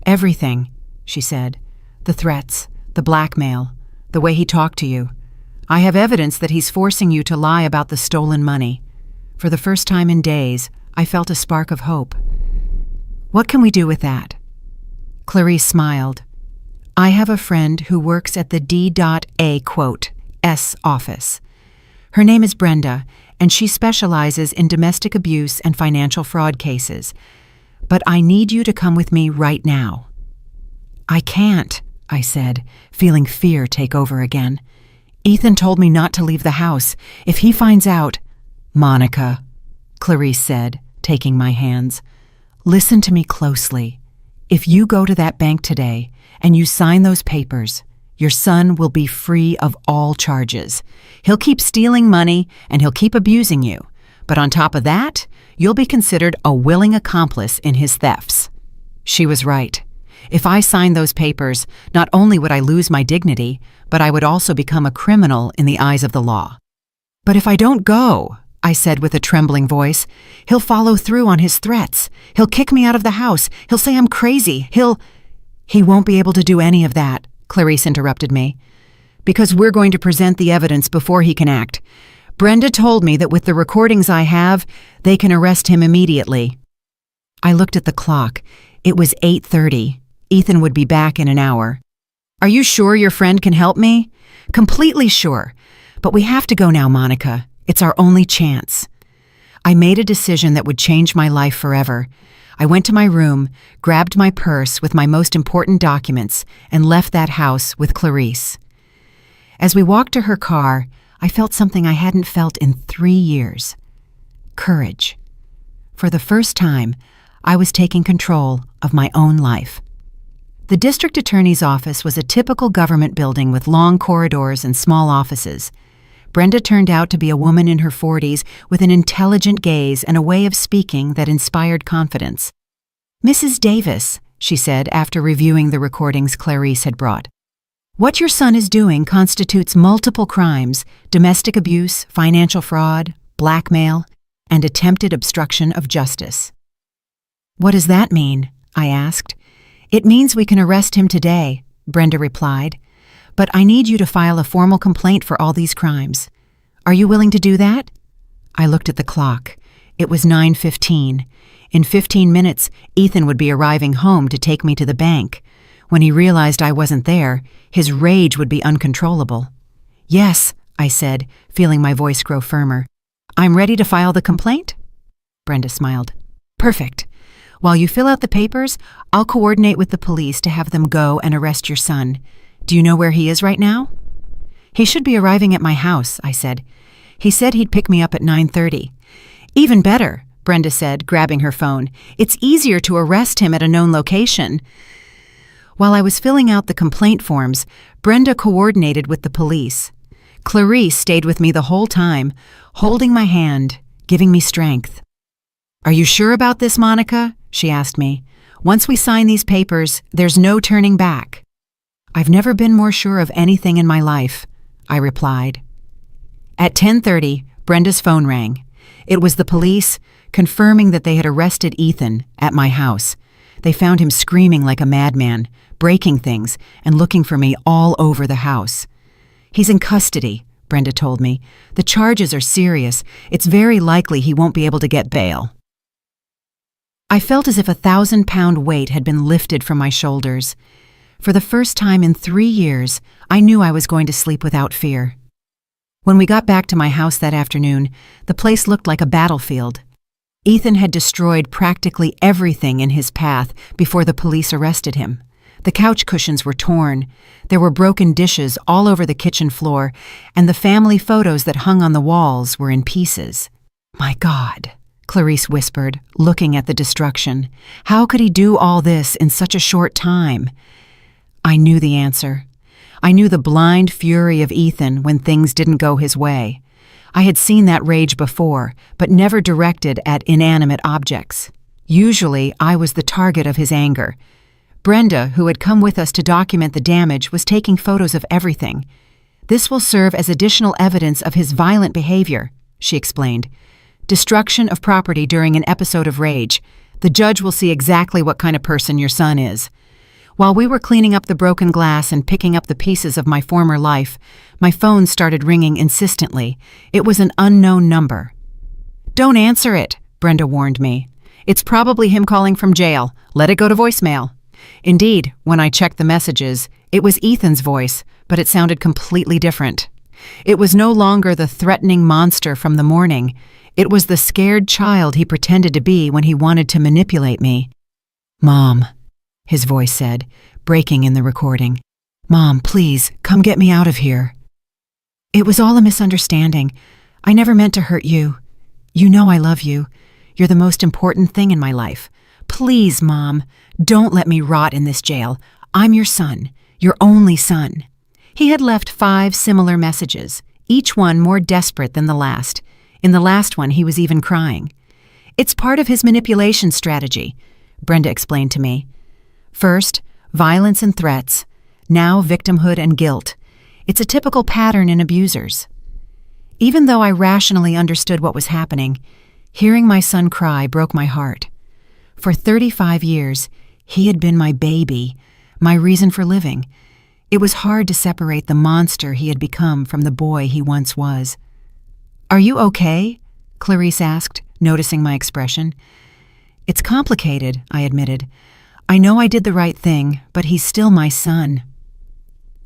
"Everything," she said. "The threats, the blackmail, the way he talked to you. I have evidence that he's forcing you to lie about the stolen money." For the first time in days, I felt a spark of hope. "What can we do with that?" Clarice smiled. "I have a friend who works at the D.A.S office. Her name is Brenda, and she specializes in domestic abuse and financial fraud cases. But I need you to come with me right now." "I can't," I said, feeling fear take over again. "Ethan told me not to leave the house. If he finds out—" "Monica," Clarice said, taking my hands, "listen to me closely. If you go to that bank today and you sign those papers, your son will be free of all charges. He'll keep stealing money and he'll keep abusing you. But on top of that, you'll be considered a willing accomplice in his thefts." She was right. If I signed those papers, not only would I lose my dignity, but I would also become a criminal in the eyes of the law. "But if I don't go," I said with a trembling voice, "he'll follow through on his threats. He'll kick me out of the house. He'll say I'm crazy. He won't be able to do any of that," Clarice interrupted me, "because we're going to present the evidence before he can act. Brenda told me that with the recordings I have, they can arrest him immediately." I looked at the clock. It was 8:30. Ethan would be back in an hour. "Are you sure your friend can help me?" "Completely sure. But we have to go now, Monica. It's our only chance." I made a decision that would change my life forever. I went to my room, grabbed my purse with my most important documents, and left that house with Clarice. As we walked to her car, I felt something I hadn't felt in 3 years. Courage. For the first time, I was taking control of my own life. The district attorney's office was a typical government building with long corridors and small offices. Brenda turned out to be a woman in her 40s with an intelligent gaze and a way of speaking that inspired confidence. "Mrs. Davis," she said after reviewing the recordings Clarice had brought, "what your son is doing constitutes multiple crimes: domestic abuse, financial fraud, blackmail, and attempted obstruction of justice." "What does that mean?" I asked. "It means we can arrest him today," Brenda replied. "But I need you to file a formal complaint for all these crimes. Are you willing to do that?" I looked at the clock. It was 9:15. In 15 minutes, Ethan would be arriving home to take me to the bank. When he realized I wasn't there, his rage would be uncontrollable. "Yes," I said, feeling my voice grow firmer. "I'm ready to file the complaint?" Brenda smiled. "Perfect. While you fill out the papers, I'll coordinate with the police to have them go and arrest your son. Do you know where he is right now?" "He should be arriving at my house," I said. "He said he'd pick me up at 9:30. "Even better," Brenda said, grabbing her phone. "It's easier to arrest him at a known location." While I was filling out the complaint forms, Brenda coordinated with the police. Clarice stayed with me the whole time, holding my hand, giving me strength. "Are you sure about this, Monica?" she asked me. "Once we sign these papers, there's no turning back." "I've never been more sure of anything in my life," I replied. At 10:30, Brenda's phone rang. It was the police, confirming that they had arrested Ethan at my house. They found him screaming like a madman, breaking things, and looking for me all over the house. "He's in custody," Brenda told me. "The charges are serious. It's very likely he won't be able to get bail." I felt as if a 1,000-pound weight had been lifted from my shoulders. For the first time in 3 years, I knew I was going to sleep without fear. When we got back to my house that afternoon, the place looked like a battlefield. Ethan had destroyed practically everything in his path before the police arrested him. The couch cushions were torn, there were broken dishes all over the kitchen floor, and the family photos that hung on the walls were in pieces. "My God," Clarice whispered, looking at the destruction. "How could he do all this in such a short time?" I knew the answer. I knew the blind fury of Ethan when things didn't go his way. I had seen that rage before, but never directed at inanimate objects. Usually, I was the target of his anger. Brenda, who had come with us to document the damage, was taking photos of everything. "This will serve as additional evidence of his violent behavior," she explained. "Destruction of property during an episode of rage. The judge will see exactly what kind of person your son is." While we were cleaning up the broken glass and picking up the pieces of my former life, my phone started ringing insistently. It was an unknown number. "Don't answer it," Brenda warned me. "It's probably him calling from jail. Let it go to voicemail." Indeed, when I checked the messages, it was Ethan's voice, but it sounded completely different. It was no longer the threatening monster from the morning. It was the scared child he pretended to be when he wanted to manipulate me. "Mom," his voice said, breaking in the recording. "Mom, please, come get me out of here." "It was all a misunderstanding. I never meant to hurt you. You know I love you. You're the most important thing in my life. Please, Mom, don't let me rot in this jail. I'm your son, your only son." He had left 5 similar messages, each one more desperate than the last. In the last one, he was even crying. "It's part of his manipulation strategy," Brenda explained to me. "First, violence and threats. Now, victimhood and guilt. It's a typical pattern in abusers." Even though I rationally understood what was happening, hearing my son cry broke my heart. For 35 years, he had been my baby, my reason for living. It was hard to separate the monster he had become from the boy he once was. "Are you okay?" Clarice asked, noticing my expression. "It's complicated," I admitted. "I know I did the right thing, but he's still my son."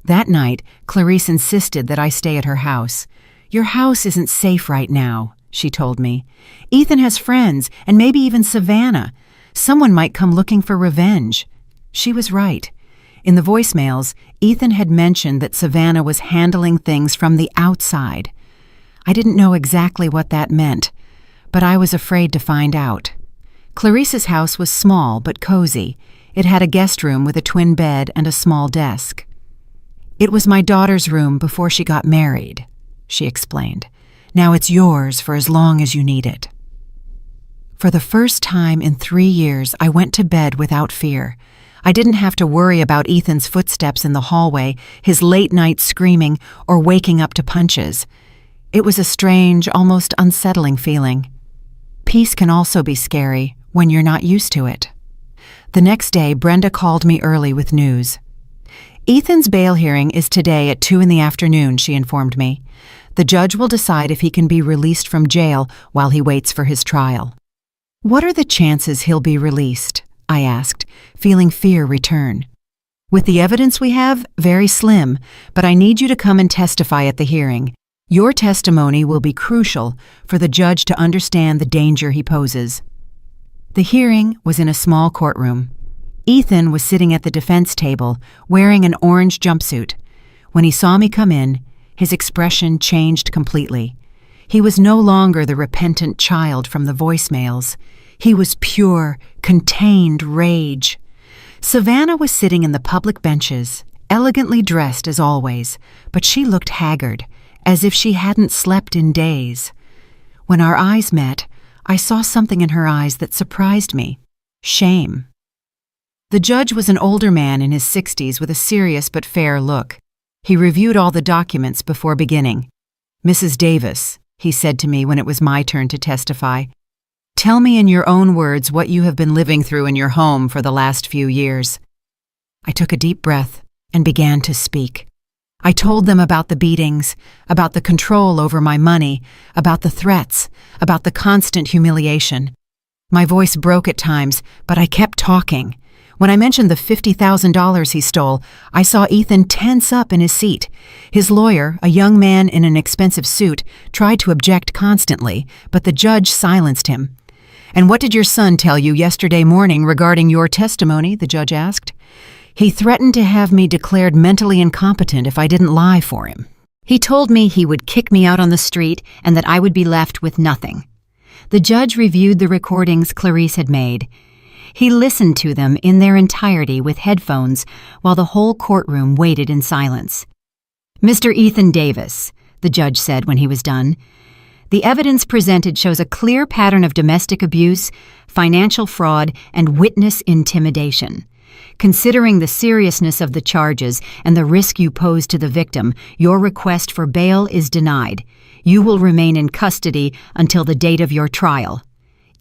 That night, Clarice insisted that I stay at her house. "Your house isn't safe right now," she told me. "Ethan has friends, and maybe even Savannah. Someone might come looking for revenge." She was right. In the voicemails, Ethan had mentioned that Savannah was handling things from the outside. I didn't know exactly what that meant, but I was afraid to find out. Clarice's house was small but cozy. It had a guest room with a twin bed and a small desk. "It was my daughter's room before she got married," she explained. "Now it's yours for as long as you need it." For the first time in 3 years, I went to bed without fear. I didn't have to worry about Ethan's footsteps in the hallway, his late-night screaming, or waking up to punches. It was a strange, almost unsettling feeling. Peace can also be scary when you're not used to it. The next day, Brenda called me early with news. "Ethan's bail hearing is today at 2 in the afternoon," she informed me. "The judge will decide if he can be released from jail while he waits for his trial." "What are the chances he'll be released?" I asked, feeling fear return. "With the evidence we have, very slim, but I need you to come and testify at the hearing. Your testimony will be crucial for the judge to understand the danger he poses." The hearing was in a small courtroom. Ethan was sitting at the defense table, wearing an orange jumpsuit. When he saw me come in, his expression changed completely. He was no longer the repentant child from the voicemails. He was pure, contained rage. Savannah was sitting in the public benches, elegantly dressed as always, but she looked haggard, as if she hadn't slept in days. When our eyes met, I saw something in her eyes that surprised me: shame. The judge was an older man in his 60s with a serious but fair look. He reviewed all the documents before beginning. "Mrs. Davis," he said to me when it was my turn to testify, "tell me in your own words what you have been living through in your home for the last few years." I took a deep breath and began to speak. I told them about the beatings, about the control over my money, about the threats, about the constant humiliation. My voice broke at times, but I kept talking. When I mentioned the $50,000 he stole, I saw Ethan tense up in his seat. His lawyer, a young man in an expensive suit, tried to object constantly, but the judge silenced him. "And what did your son tell you yesterday morning regarding your testimony?" the judge asked. "He threatened to have me declared mentally incompetent if I didn't lie for him." He told me he would kick me out on the street and that I would be left with nothing. The judge reviewed the recordings Clarice had made. He listened to them in their entirety with headphones while the whole courtroom waited in silence. "Mr. Ethan Davis," the judge said when he was done, "the evidence presented shows a clear pattern of domestic abuse, financial fraud, and witness intimidation. Considering the seriousness of the charges and the risk you pose to the victim, your request for bail is denied. You will remain in custody until the date of your trial."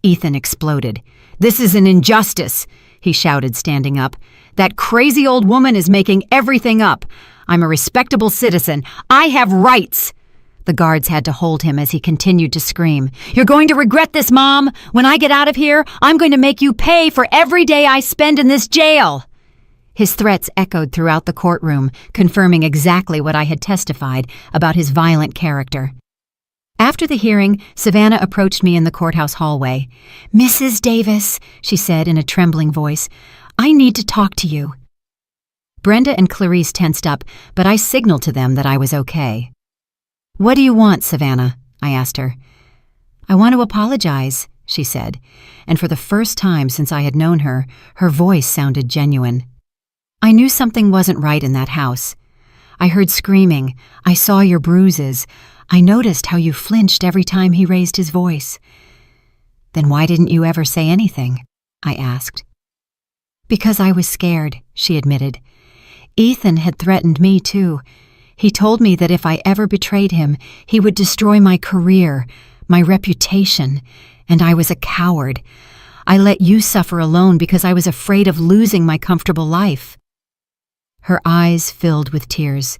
Ethan exploded. "This is an injustice," he shouted, standing up. "That crazy old woman is making everything up. I'm a respectable citizen. I have rights." The guards had to hold him as he continued to scream. "You're going to regret this, Mom. When I get out of here, I'm going to make you pay for every day I spend in this jail." His threats echoed throughout the courtroom, confirming exactly what I had testified about his violent character. After the hearing, Savannah approached me in the courthouse hallway. "Mrs. Davis," she said in a trembling voice, "I need to talk to you." Brenda and Clarice tensed up, but I signaled to them that I was okay. "What do you want, Savannah?" I asked her. "I want to apologize," she said, and for the first time since I had known her, her voice sounded genuine. "I knew something wasn't right in that house. I heard screaming. I saw your bruises. I noticed how you flinched every time he raised his voice." "Then why didn't you ever say anything?" I asked. "Because I was scared," she admitted. "Ethan had threatened me too. He told me that if I ever betrayed him, he would destroy my career, my reputation, and I was a coward. I let you suffer alone because I was afraid of losing my comfortable life." Her eyes filled with tears.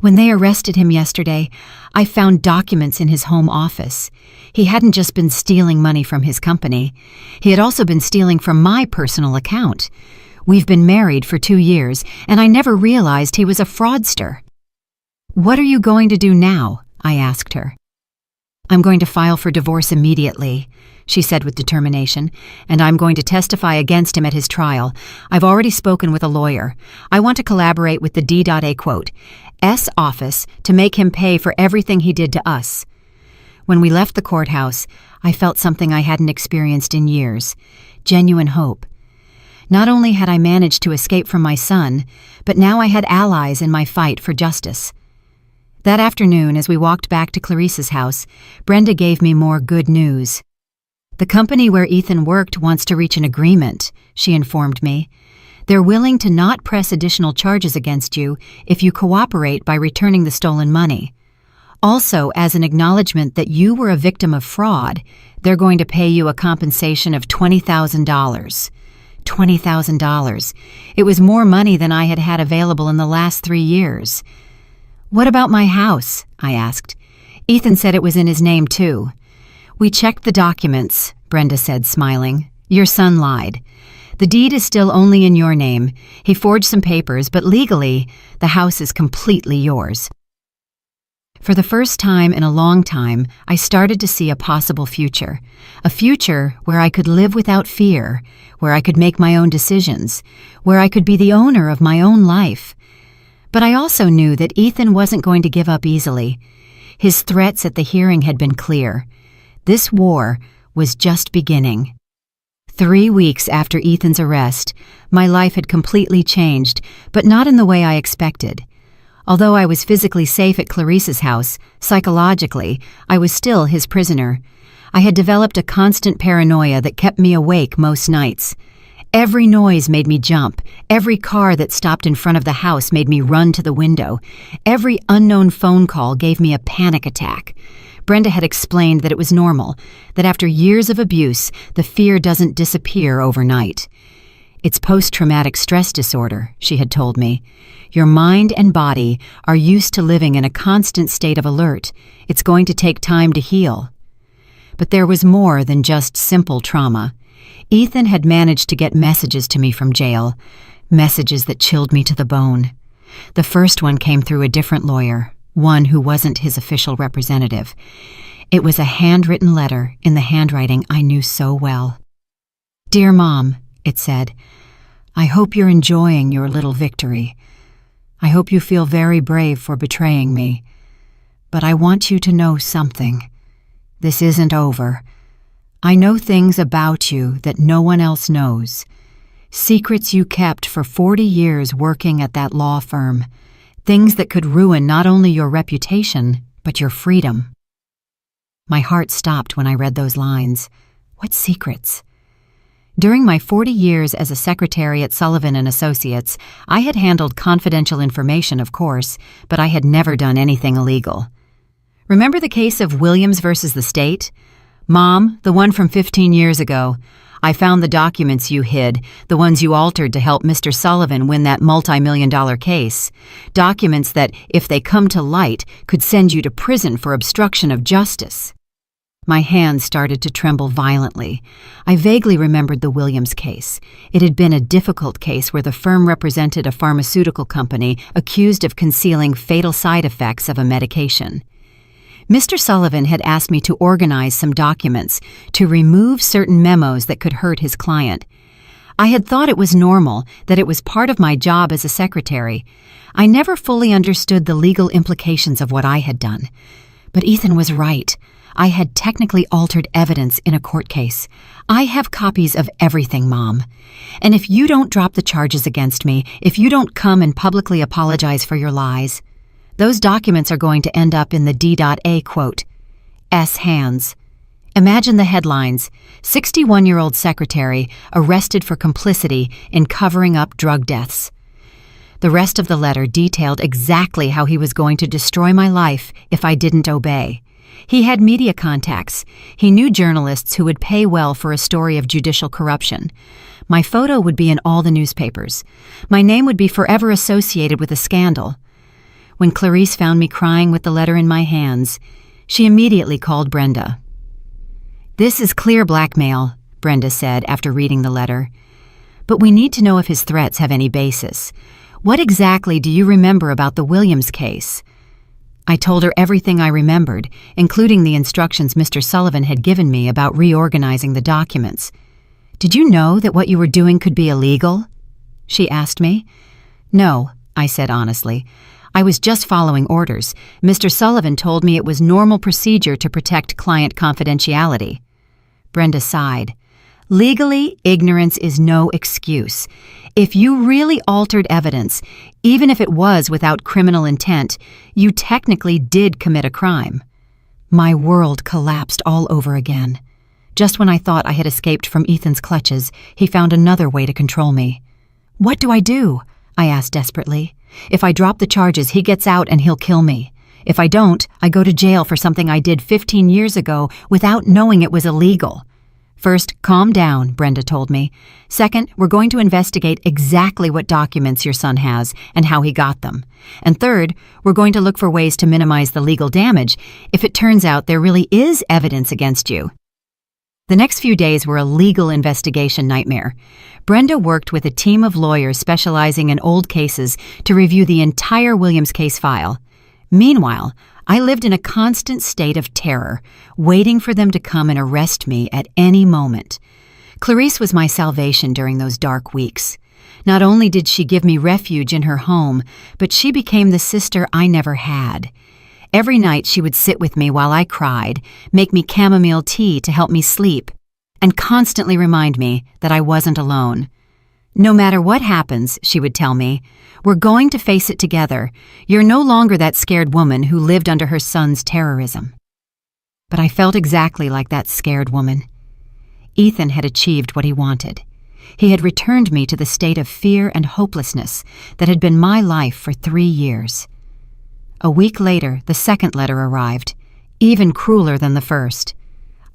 "When they arrested him yesterday, I found documents in his home office. He hadn't just been stealing money from his company. He had also been stealing from my personal account. We've been married for 2 years, and I never realized he was a fraudster." "What are you going to do now?" I asked her. "I'm going to file for divorce immediately," she said with determination, "and I'm going to testify against him at his trial. I've already spoken with a lawyer. I want to collaborate with the D.A. office to make him pay for everything he did to us." When we left the courthouse, I felt something I hadn't experienced in years: genuine hope. Not only had I managed to escape from my son, but now I had allies in my fight for justice. That afternoon, as we walked back to Clarice's house, Brenda gave me more good news. "The company where Ethan worked wants to reach an agreement," she informed me. "They're willing to not press additional charges against you if you cooperate by returning the stolen money. Also, as an acknowledgement that you were a victim of fraud, they're going to pay you a compensation of $20,000. $20,000. It was more money than I had had available in the last 3 years. "What about my house?" I asked. "Ethan said it was in his name too." "We checked the documents," Brenda said, smiling. "Your son lied. The deed is still only in your name. He forged some papers, but legally, the house is completely yours." For the first time in a long time, I started to see a possible future. A future where I could live without fear, where I could make my own decisions, where I could be the owner of my own life. But I also knew that Ethan wasn't going to give up easily. His threats at the hearing had been clear. This war was just beginning. 3 weeks after Ethan's arrest, my life had completely changed, but not in the way I expected. Although I was physically safe at Clarice's house, psychologically, I was still his prisoner. I had developed a constant paranoia that kept me awake most nights. Every noise made me jump. Every car that stopped in front of the house made me run to the window. Every unknown phone call gave me a panic attack. Brenda had explained that it was normal, that after years of abuse, the fear doesn't disappear overnight. "It's post-traumatic stress disorder," she had told me. "Your mind and body are used to living in a constant state of alert. It's going to take time to heal." But there was more than just simple trauma. Ethan had managed to get messages to me from jail, messages that chilled me to the bone. The first one came through a different lawyer, one who wasn't his official representative. It was a handwritten letter in the handwriting I knew so well. "Dear Mom," it said, "I hope you're enjoying your little victory. I hope you feel very brave for betraying me. But I want you to know something. This isn't over. I know things about you that no one else knows. Secrets you kept for 40 years working at that law firm. Things that could ruin not only your reputation, but your freedom." My heart stopped when I read those lines. What secrets? During my 40 years as a secretary at Sullivan & Associates, I had handled confidential information, of course, but I had never done anything illegal. Remember the case of Williams versus the state? Mom, the one from 15 years ago. I found the documents you hid, the ones you altered to help Mr. Sullivan win that multi-million-dollar case. Documents that, if they come to light, could send you to prison for obstruction of justice. My hands started to tremble violently. I vaguely remembered the Williams case. It had been a difficult case where the firm represented a pharmaceutical company accused of concealing fatal side effects of a medication. Mr. Sullivan had asked me to organize some documents to remove certain memos that could hurt his client. I had thought it was normal, that it was part of my job as a secretary. I never fully understood the legal implications of what I had done. But Ethan was right. I had technically altered evidence in a court case. I have copies of everything, Mom. And if you don't drop the charges against me, if you don't come and publicly apologize for your lies, those documents are going to end up in the D.A. quote, S. hands. Imagine the headlines, 61-year-old secretary arrested for complicity in covering up drug deaths. The rest of the letter detailed exactly how he was going to destroy my life if I didn't obey. He had media contacts. He knew journalists who would pay well for a story of judicial corruption. My photo would be in all the newspapers. My name would be forever associated with the scandal. When Clarice found me crying with the letter in my hands, she immediately called Brenda. "This is clear blackmail," Brenda said after reading the letter. "But we need to know if his threats have any basis. What exactly do you remember about the Williams case?" I told her everything I remembered, including the instructions Mr. Sullivan had given me about reorganizing the documents. "Did you know that what you were doing could be illegal?" she asked me. "No," I said honestly. "I was just following orders. Mr. Sullivan told me it was normal procedure to protect client confidentiality." Brenda sighed. "Legally, ignorance is no excuse. If you really altered evidence, even if it was without criminal intent, you technically did commit a crime." My world collapsed all over again. Just when I thought I had escaped from Ethan's clutches, he found another way to control me. "What do I do?" I asked desperately. "If I drop the charges, he gets out and he'll kill me. If I don't, I go to jail for something I did 15 years ago without knowing it was illegal." "First, calm down," Brenda told me. "Second, we're going to investigate exactly what documents your son has and how he got them. And third, we're going to look for ways to minimize the legal damage if it turns out there really is evidence against you." The next few days were a legal investigation nightmare. Brenda worked with a team of lawyers specializing in old cases to review the entire Williams case file. Meanwhile, I lived in a constant state of terror, waiting for them to come and arrest me at any moment. Clarice was my salvation during those dark weeks. Not only did she give me refuge in her home, but she became the sister I never had. Every night she would sit with me while I cried, make me chamomile tea to help me sleep, and constantly remind me that I wasn't alone. "No matter what happens," she would tell me, "we're going to face it together. You're no longer that scared woman who lived under her son's terrorism." But I felt exactly like that scared woman. Ethan had achieved what he wanted. He had returned me to the state of fear and hopelessness that had been my life for 3 years. A week later, the second letter arrived, even crueler than the first.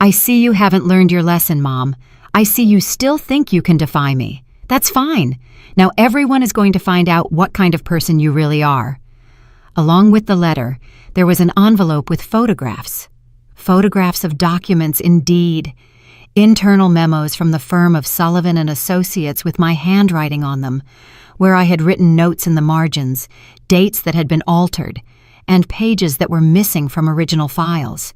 "I see you haven't learned your lesson, Mom. I see you still think you can defy me. That's fine. Now everyone is going to find out what kind of person you really are." Along with the letter, there was an envelope with photographs. Photographs of documents, indeed. Internal memos from the firm of Sullivan & Associates with my handwriting on them, where I had written notes in the margins, dates that had been altered, and pages that were missing from original files.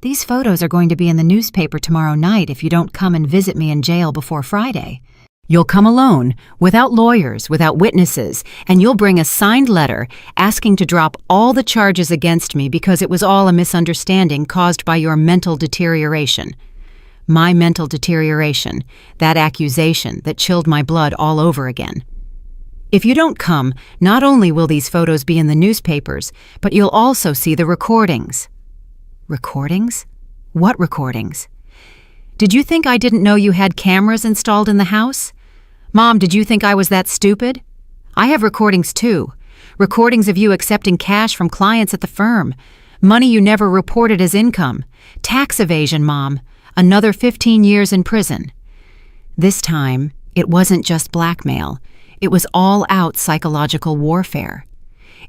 These photos are going to be in the newspaper tomorrow night if you don't come and visit me in jail before Friday. You'll come alone, without lawyers, without witnesses, and you'll bring a signed letter asking to drop all the charges against me because it was all a misunderstanding caused by your mental deterioration. My mental deterioration, that accusation that chilled my blood all over again. If you don't come, not only will these photos be in the newspapers, but you'll also see the recordings. Recordings? What recordings? Did you think I didn't know you had cameras installed in the house? Mom, did you think I was that stupid? I have recordings too. Recordings of you accepting cash from clients at the firm. Money you never reported as income. Tax evasion, Mom. Another 15 years in prison. This time, it wasn't just blackmail. It was all-out psychological warfare.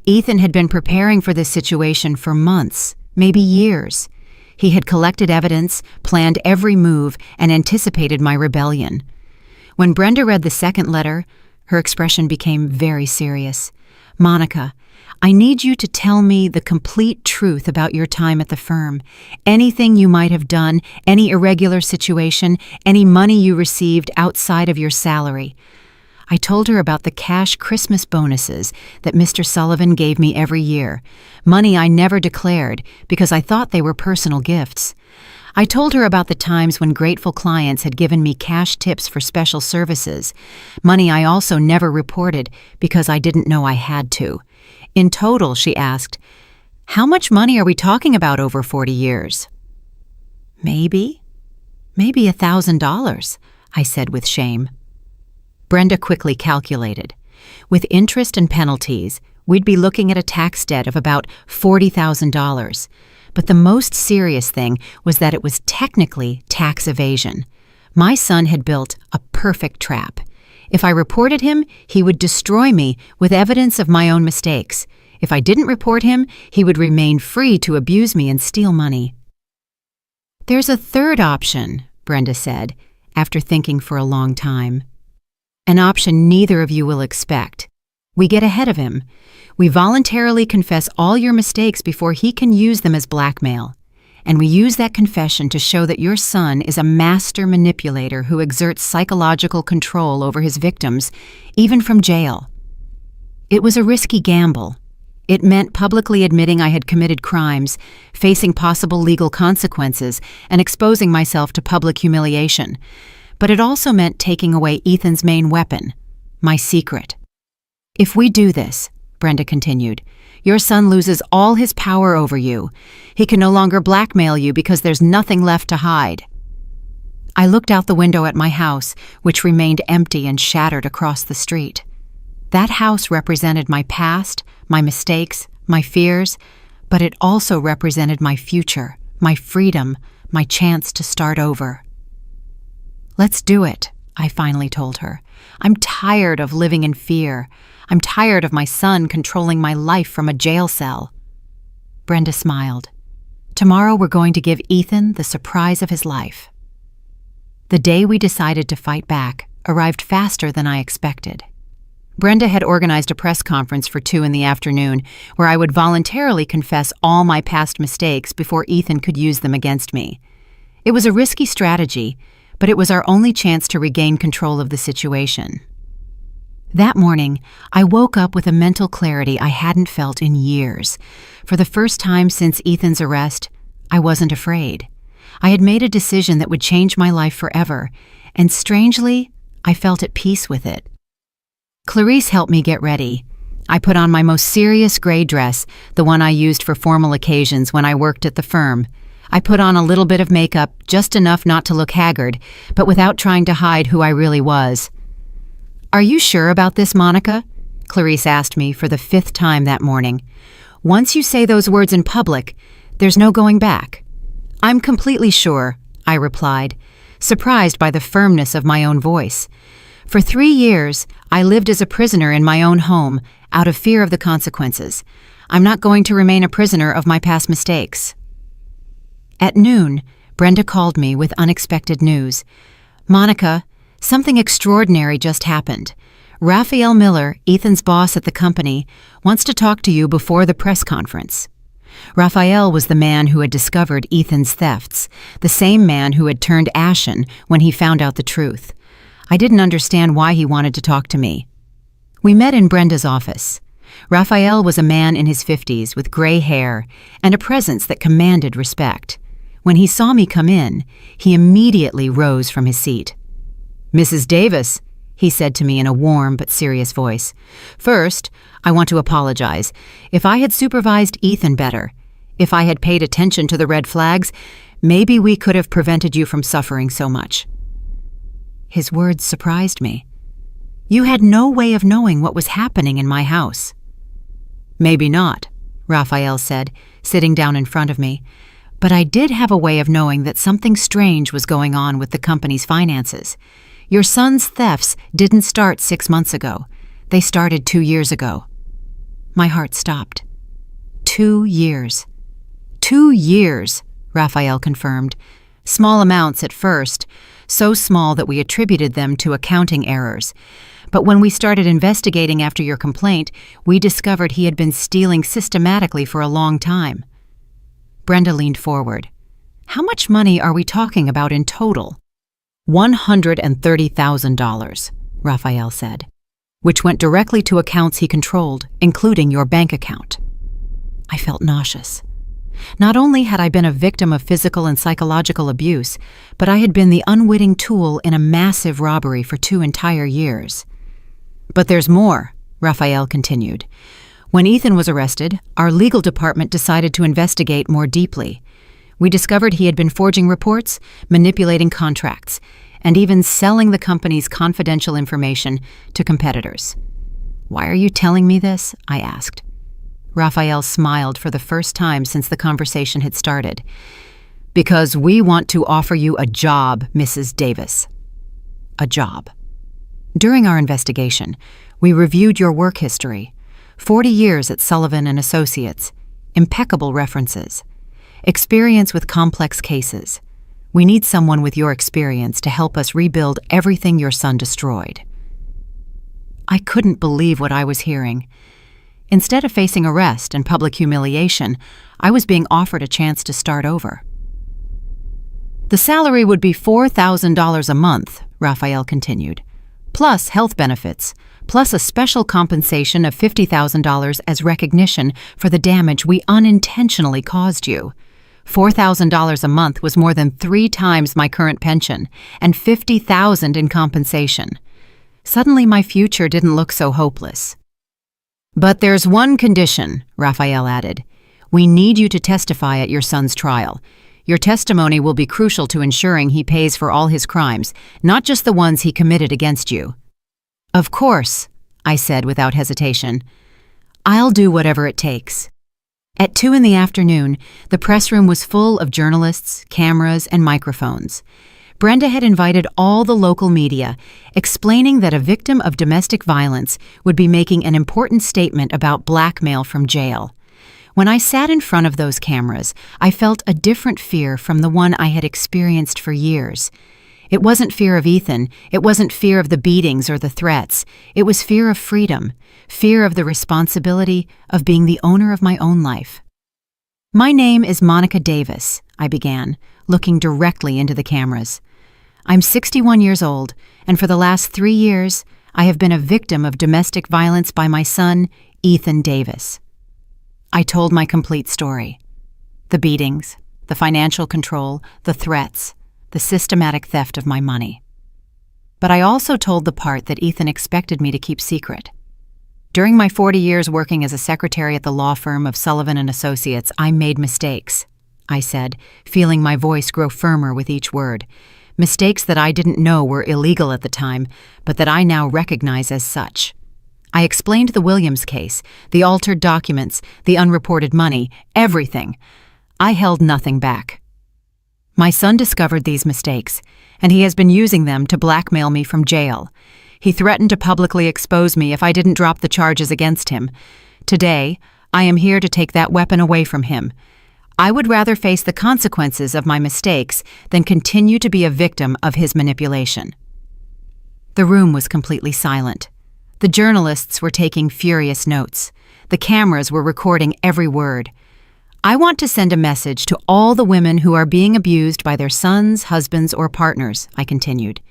Ethan had been preparing for this situation for months, maybe years. He had collected evidence, planned every move, and anticipated my rebellion. When Brenda read the second letter, her expression became very serious. "Monica, I need you to tell me the complete truth about your time at the firm. Anything you might have done, any irregular situation, any money you received outside of your salary." I told her about the cash Christmas bonuses that Mr. Sullivan gave me every year, money I never declared because I thought they were personal gifts. I told her about the times when grateful clients had given me cash tips for special services, money I also never reported because I didn't know I had to. In total, she asked, "How much money are we talking about over 40 years?" Maybe $1,000, I said with shame. Brenda quickly calculated. With interest and penalties, we'd be looking at a tax debt of about $40,000. But the most serious thing was that it was technically tax evasion. My son had built a perfect trap. If I reported him, he would destroy me with evidence of my own mistakes. If I didn't report him, he would remain free to abuse me and steal money. "There's a third option," Brenda said, after thinking for a long time. "An option neither of you will expect. We get ahead of him. We voluntarily confess all your mistakes before he can use them as blackmail. And we use that confession to show that your son is a master manipulator who exerts psychological control over his victims, even from jail." It was a risky gamble. It meant publicly admitting I had committed crimes, facing possible legal consequences, and exposing myself to public humiliation. But it also meant taking away Ethan's main weapon, my secret. "If we do this," Brenda continued, "your son loses all his power over you. He can no longer blackmail you because there's nothing left to hide." I looked out the window at my house, which remained empty and shattered across the street. That house represented my past, my mistakes, my fears, but it also represented my future, my freedom, my chance to start over. "Let's do it," I finally told her. "I'm tired of living in fear. I'm tired of my son controlling my life from a jail cell." Brenda smiled. "Tomorrow we're going to give Ethan the surprise of his life." The day we decided to fight back arrived faster than I expected. Brenda had organized a press conference for 2 p.m, where I would voluntarily confess all my past mistakes before Ethan could use them against me. It was a risky strategy, but it was our only chance to regain control of the situation. That morning, I woke up with a mental clarity I hadn't felt in years. For the first time since Ethan's arrest, I wasn't afraid. I had made a decision that would change my life forever, and strangely, I felt at peace with it. Clarice helped me get ready. I put on my most serious gray dress, the one I used for formal occasions when I worked at the firm. I put on a little bit of makeup, just enough not to look haggard, but without trying to hide who I really was. "Are you sure about this, Monica?" Clarice asked me for the 5th time that morning. "Once you say those words in public, there's no going back." "I'm completely sure," I replied, surprised by the firmness of my own voice. For 3 years, I lived as a prisoner in my own home, out of fear of the consequences. I'm not going to remain a prisoner of my past mistakes. At noon, Brenda called me with unexpected news. "Monica, something extraordinary just happened. Raphael Miller, Ethan's boss at the company, wants to talk to you before the press conference." Raphael was the man who had discovered Ethan's thefts, the same man who had turned ashen when he found out the truth. I didn't understand why he wanted to talk to me. We met in Brenda's office. Raphael was a man in his 50s with gray hair and a presence that commanded respect. When he saw me come in, he immediately rose from his seat. "Mrs. Davis," he said to me in a warm but serious voice. "First, I want to apologize. If I had supervised Ethan better, if I had paid attention to the red flags, maybe we could have prevented you from suffering so much." His words surprised me. "You had no way of knowing what was happening in my house." "Maybe not," Raphael said, sitting down in front of me. "But I did have a way of knowing that something strange was going on with the company's finances. Your son's thefts didn't start 6 months ago. They started 2 years ago." My heart stopped. 2 years. 2 years, Raphael confirmed. Small amounts at first, so small that we attributed them to accounting errors. But when we started investigating after your complaint, we discovered he had been stealing systematically for a long time. Brenda leaned forward. "How much money are we talking about in total?" $130,000, Raphael said, "which went directly to accounts he controlled, including your bank account." I felt nauseous. Not only had I been a victim of physical and psychological abuse, but I had been the unwitting tool in a massive robbery for 2 entire years. "But there's more," Raphael continued. "When Ethan was arrested, our legal department decided to investigate more deeply. We discovered he had been forging reports, manipulating contracts, and even selling the company's confidential information to competitors." "Why are you telling me this?" I asked. Raphael smiled for the first time since the conversation had started. "Because we want to offer you a job, Mrs. Davis." A job. During our investigation, we reviewed your work history. 40 years at Sullivan & Associates. Impeccable references. Experience with complex cases. We need someone with your experience to help us rebuild everything your son destroyed. I couldn't believe what I was hearing. Instead of facing arrest and public humiliation, I was being offered a chance to start over. "The salary would be $4,000 a month," Raphael continued, "plus health benefits, plus a special compensation of $50,000 as recognition for the damage we unintentionally caused you. $4,000 a month was more than 3 times my current pension, and $50,000 in compensation. Suddenly my future didn't look so hopeless. "But there's one condition," Raphael added. "We need you to testify at your son's trial. Your testimony will be crucial to ensuring he pays for all his crimes, not just the ones he committed against you." "Of course," I said without hesitation. "I'll do whatever it takes." At 2 p.m, the press room was full of journalists, cameras, and microphones. Brenda had invited all the local media, explaining that a victim of domestic violence would be making an important statement about blackmail from jail. When I sat in front of those cameras, I felt a different fear from the one I had experienced for years. It wasn't fear of Ethan, it wasn't fear of the beatings or the threats. It was fear of freedom, fear of the responsibility of being the owner of my own life. "My name is Monica Davis," I began, looking directly into the cameras. "I'm 61 years old, and for the last 3 years, I have been a victim of domestic violence by my son, Ethan Davis." I told my complete story. The beatings, the financial control, the threats, the systematic theft of my money. But I also told the part that Ethan expected me to keep secret. "During my 40 years working as a secretary at the law firm of Sullivan & Associates, I made mistakes," I said, feeling my voice grow firmer with each word. Mistakes that I didn't know were illegal at the time, but that I now recognize as such. I explained the Williams case, the altered documents, the unreported money, everything. I held nothing back. "My son discovered these mistakes, and he has been using them to blackmail me from jail. He threatened to publicly expose me if I didn't drop the charges against him. Today, I am here to take that weapon away from him. I would rather face the consequences of my mistakes than continue to be a victim of his manipulation." The room was completely silent. The journalists were taking furious notes. The cameras were recording every word. I want to send a message to all the women who are being abused by their sons, husbands, or partners, I continued.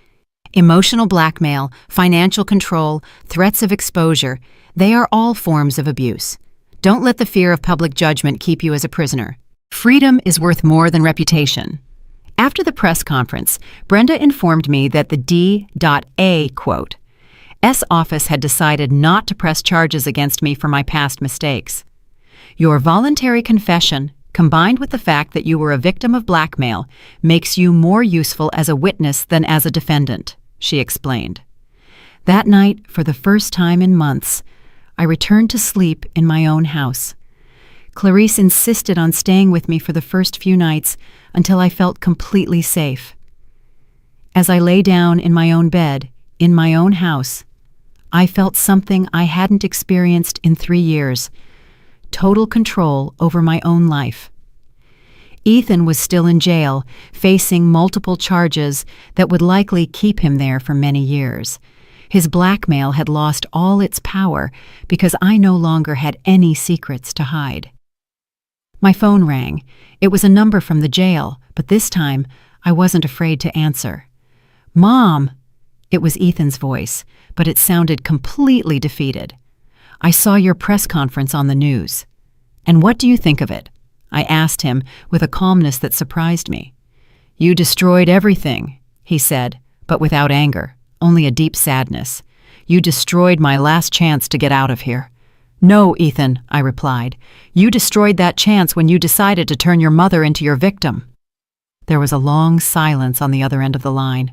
Emotional blackmail, financial control, threats of exposure, they are all forms of abuse. Don't let the fear of public judgment keep you as a prisoner. Freedom is worth more than reputation. After the press conference, Brenda informed me that the D.A. quote, S office had decided not to press charges against me for my past mistakes. Your voluntary confession, combined with the fact that you were a victim of blackmail, makes you more useful as a witness than as a defendant, she explained. That night, for the first time in months, I returned to sleep in my own house. Clarice insisted on staying with me for the first few nights until I felt completely safe. As I lay down in my own bed, in my own house, I felt something I hadn't experienced in 3 years: total control over my own life. Ethan was still in jail, facing multiple charges that would likely keep him there for many years. His blackmail had lost all its power because I no longer had any secrets to hide. My phone rang. It was a number from the jail, but this time I wasn't afraid to answer. "Mom!" It was Ethan's voice, but it sounded completely defeated. "I saw your press conference on the news. And what do you think of it?" I asked him with a calmness that surprised me. "You destroyed everything," he said, but without anger, only a deep sadness. "You destroyed my last chance to get out of here." "No, Ethan," I replied. "You destroyed that chance when you decided to turn your mother into your victim." There was a long silence on the other end of the line.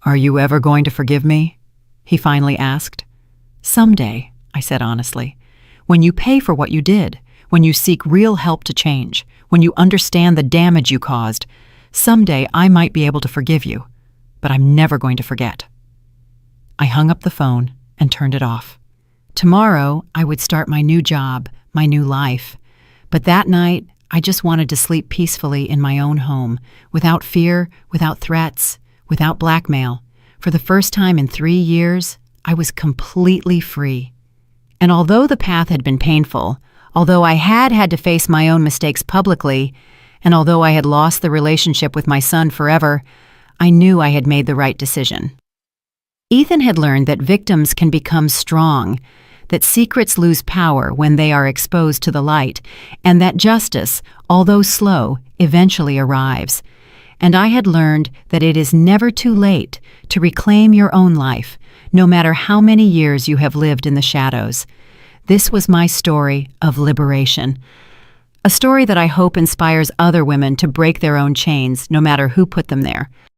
"Are you ever going to forgive me?" he finally asked. "Someday," I said honestly. "When you pay for what you did, when you seek real help to change, when you understand the damage you caused, someday I might be able to forgive you, but I'm never going to forget." I hung up the phone and turned it off. Tomorrow, I would start my new job, my new life. But that night, I just wanted to sleep peacefully in my own home, without fear, without threats, without blackmail. For the first time in 3 years, I was completely free. And although the path had been painful, although I had to face my own mistakes publicly, and although I had lost the relationship with my son forever, I knew I had made the right decision. Ethan had learned that victims can become strong, that secrets lose power when they are exposed to the light, and that justice, although slow, eventually arrives. And I had learned that it is never too late to reclaim your own life, no matter how many years you have lived in the shadows. This was my story of liberation. A story that I hope inspires other women to break their own chains, no matter who put them there.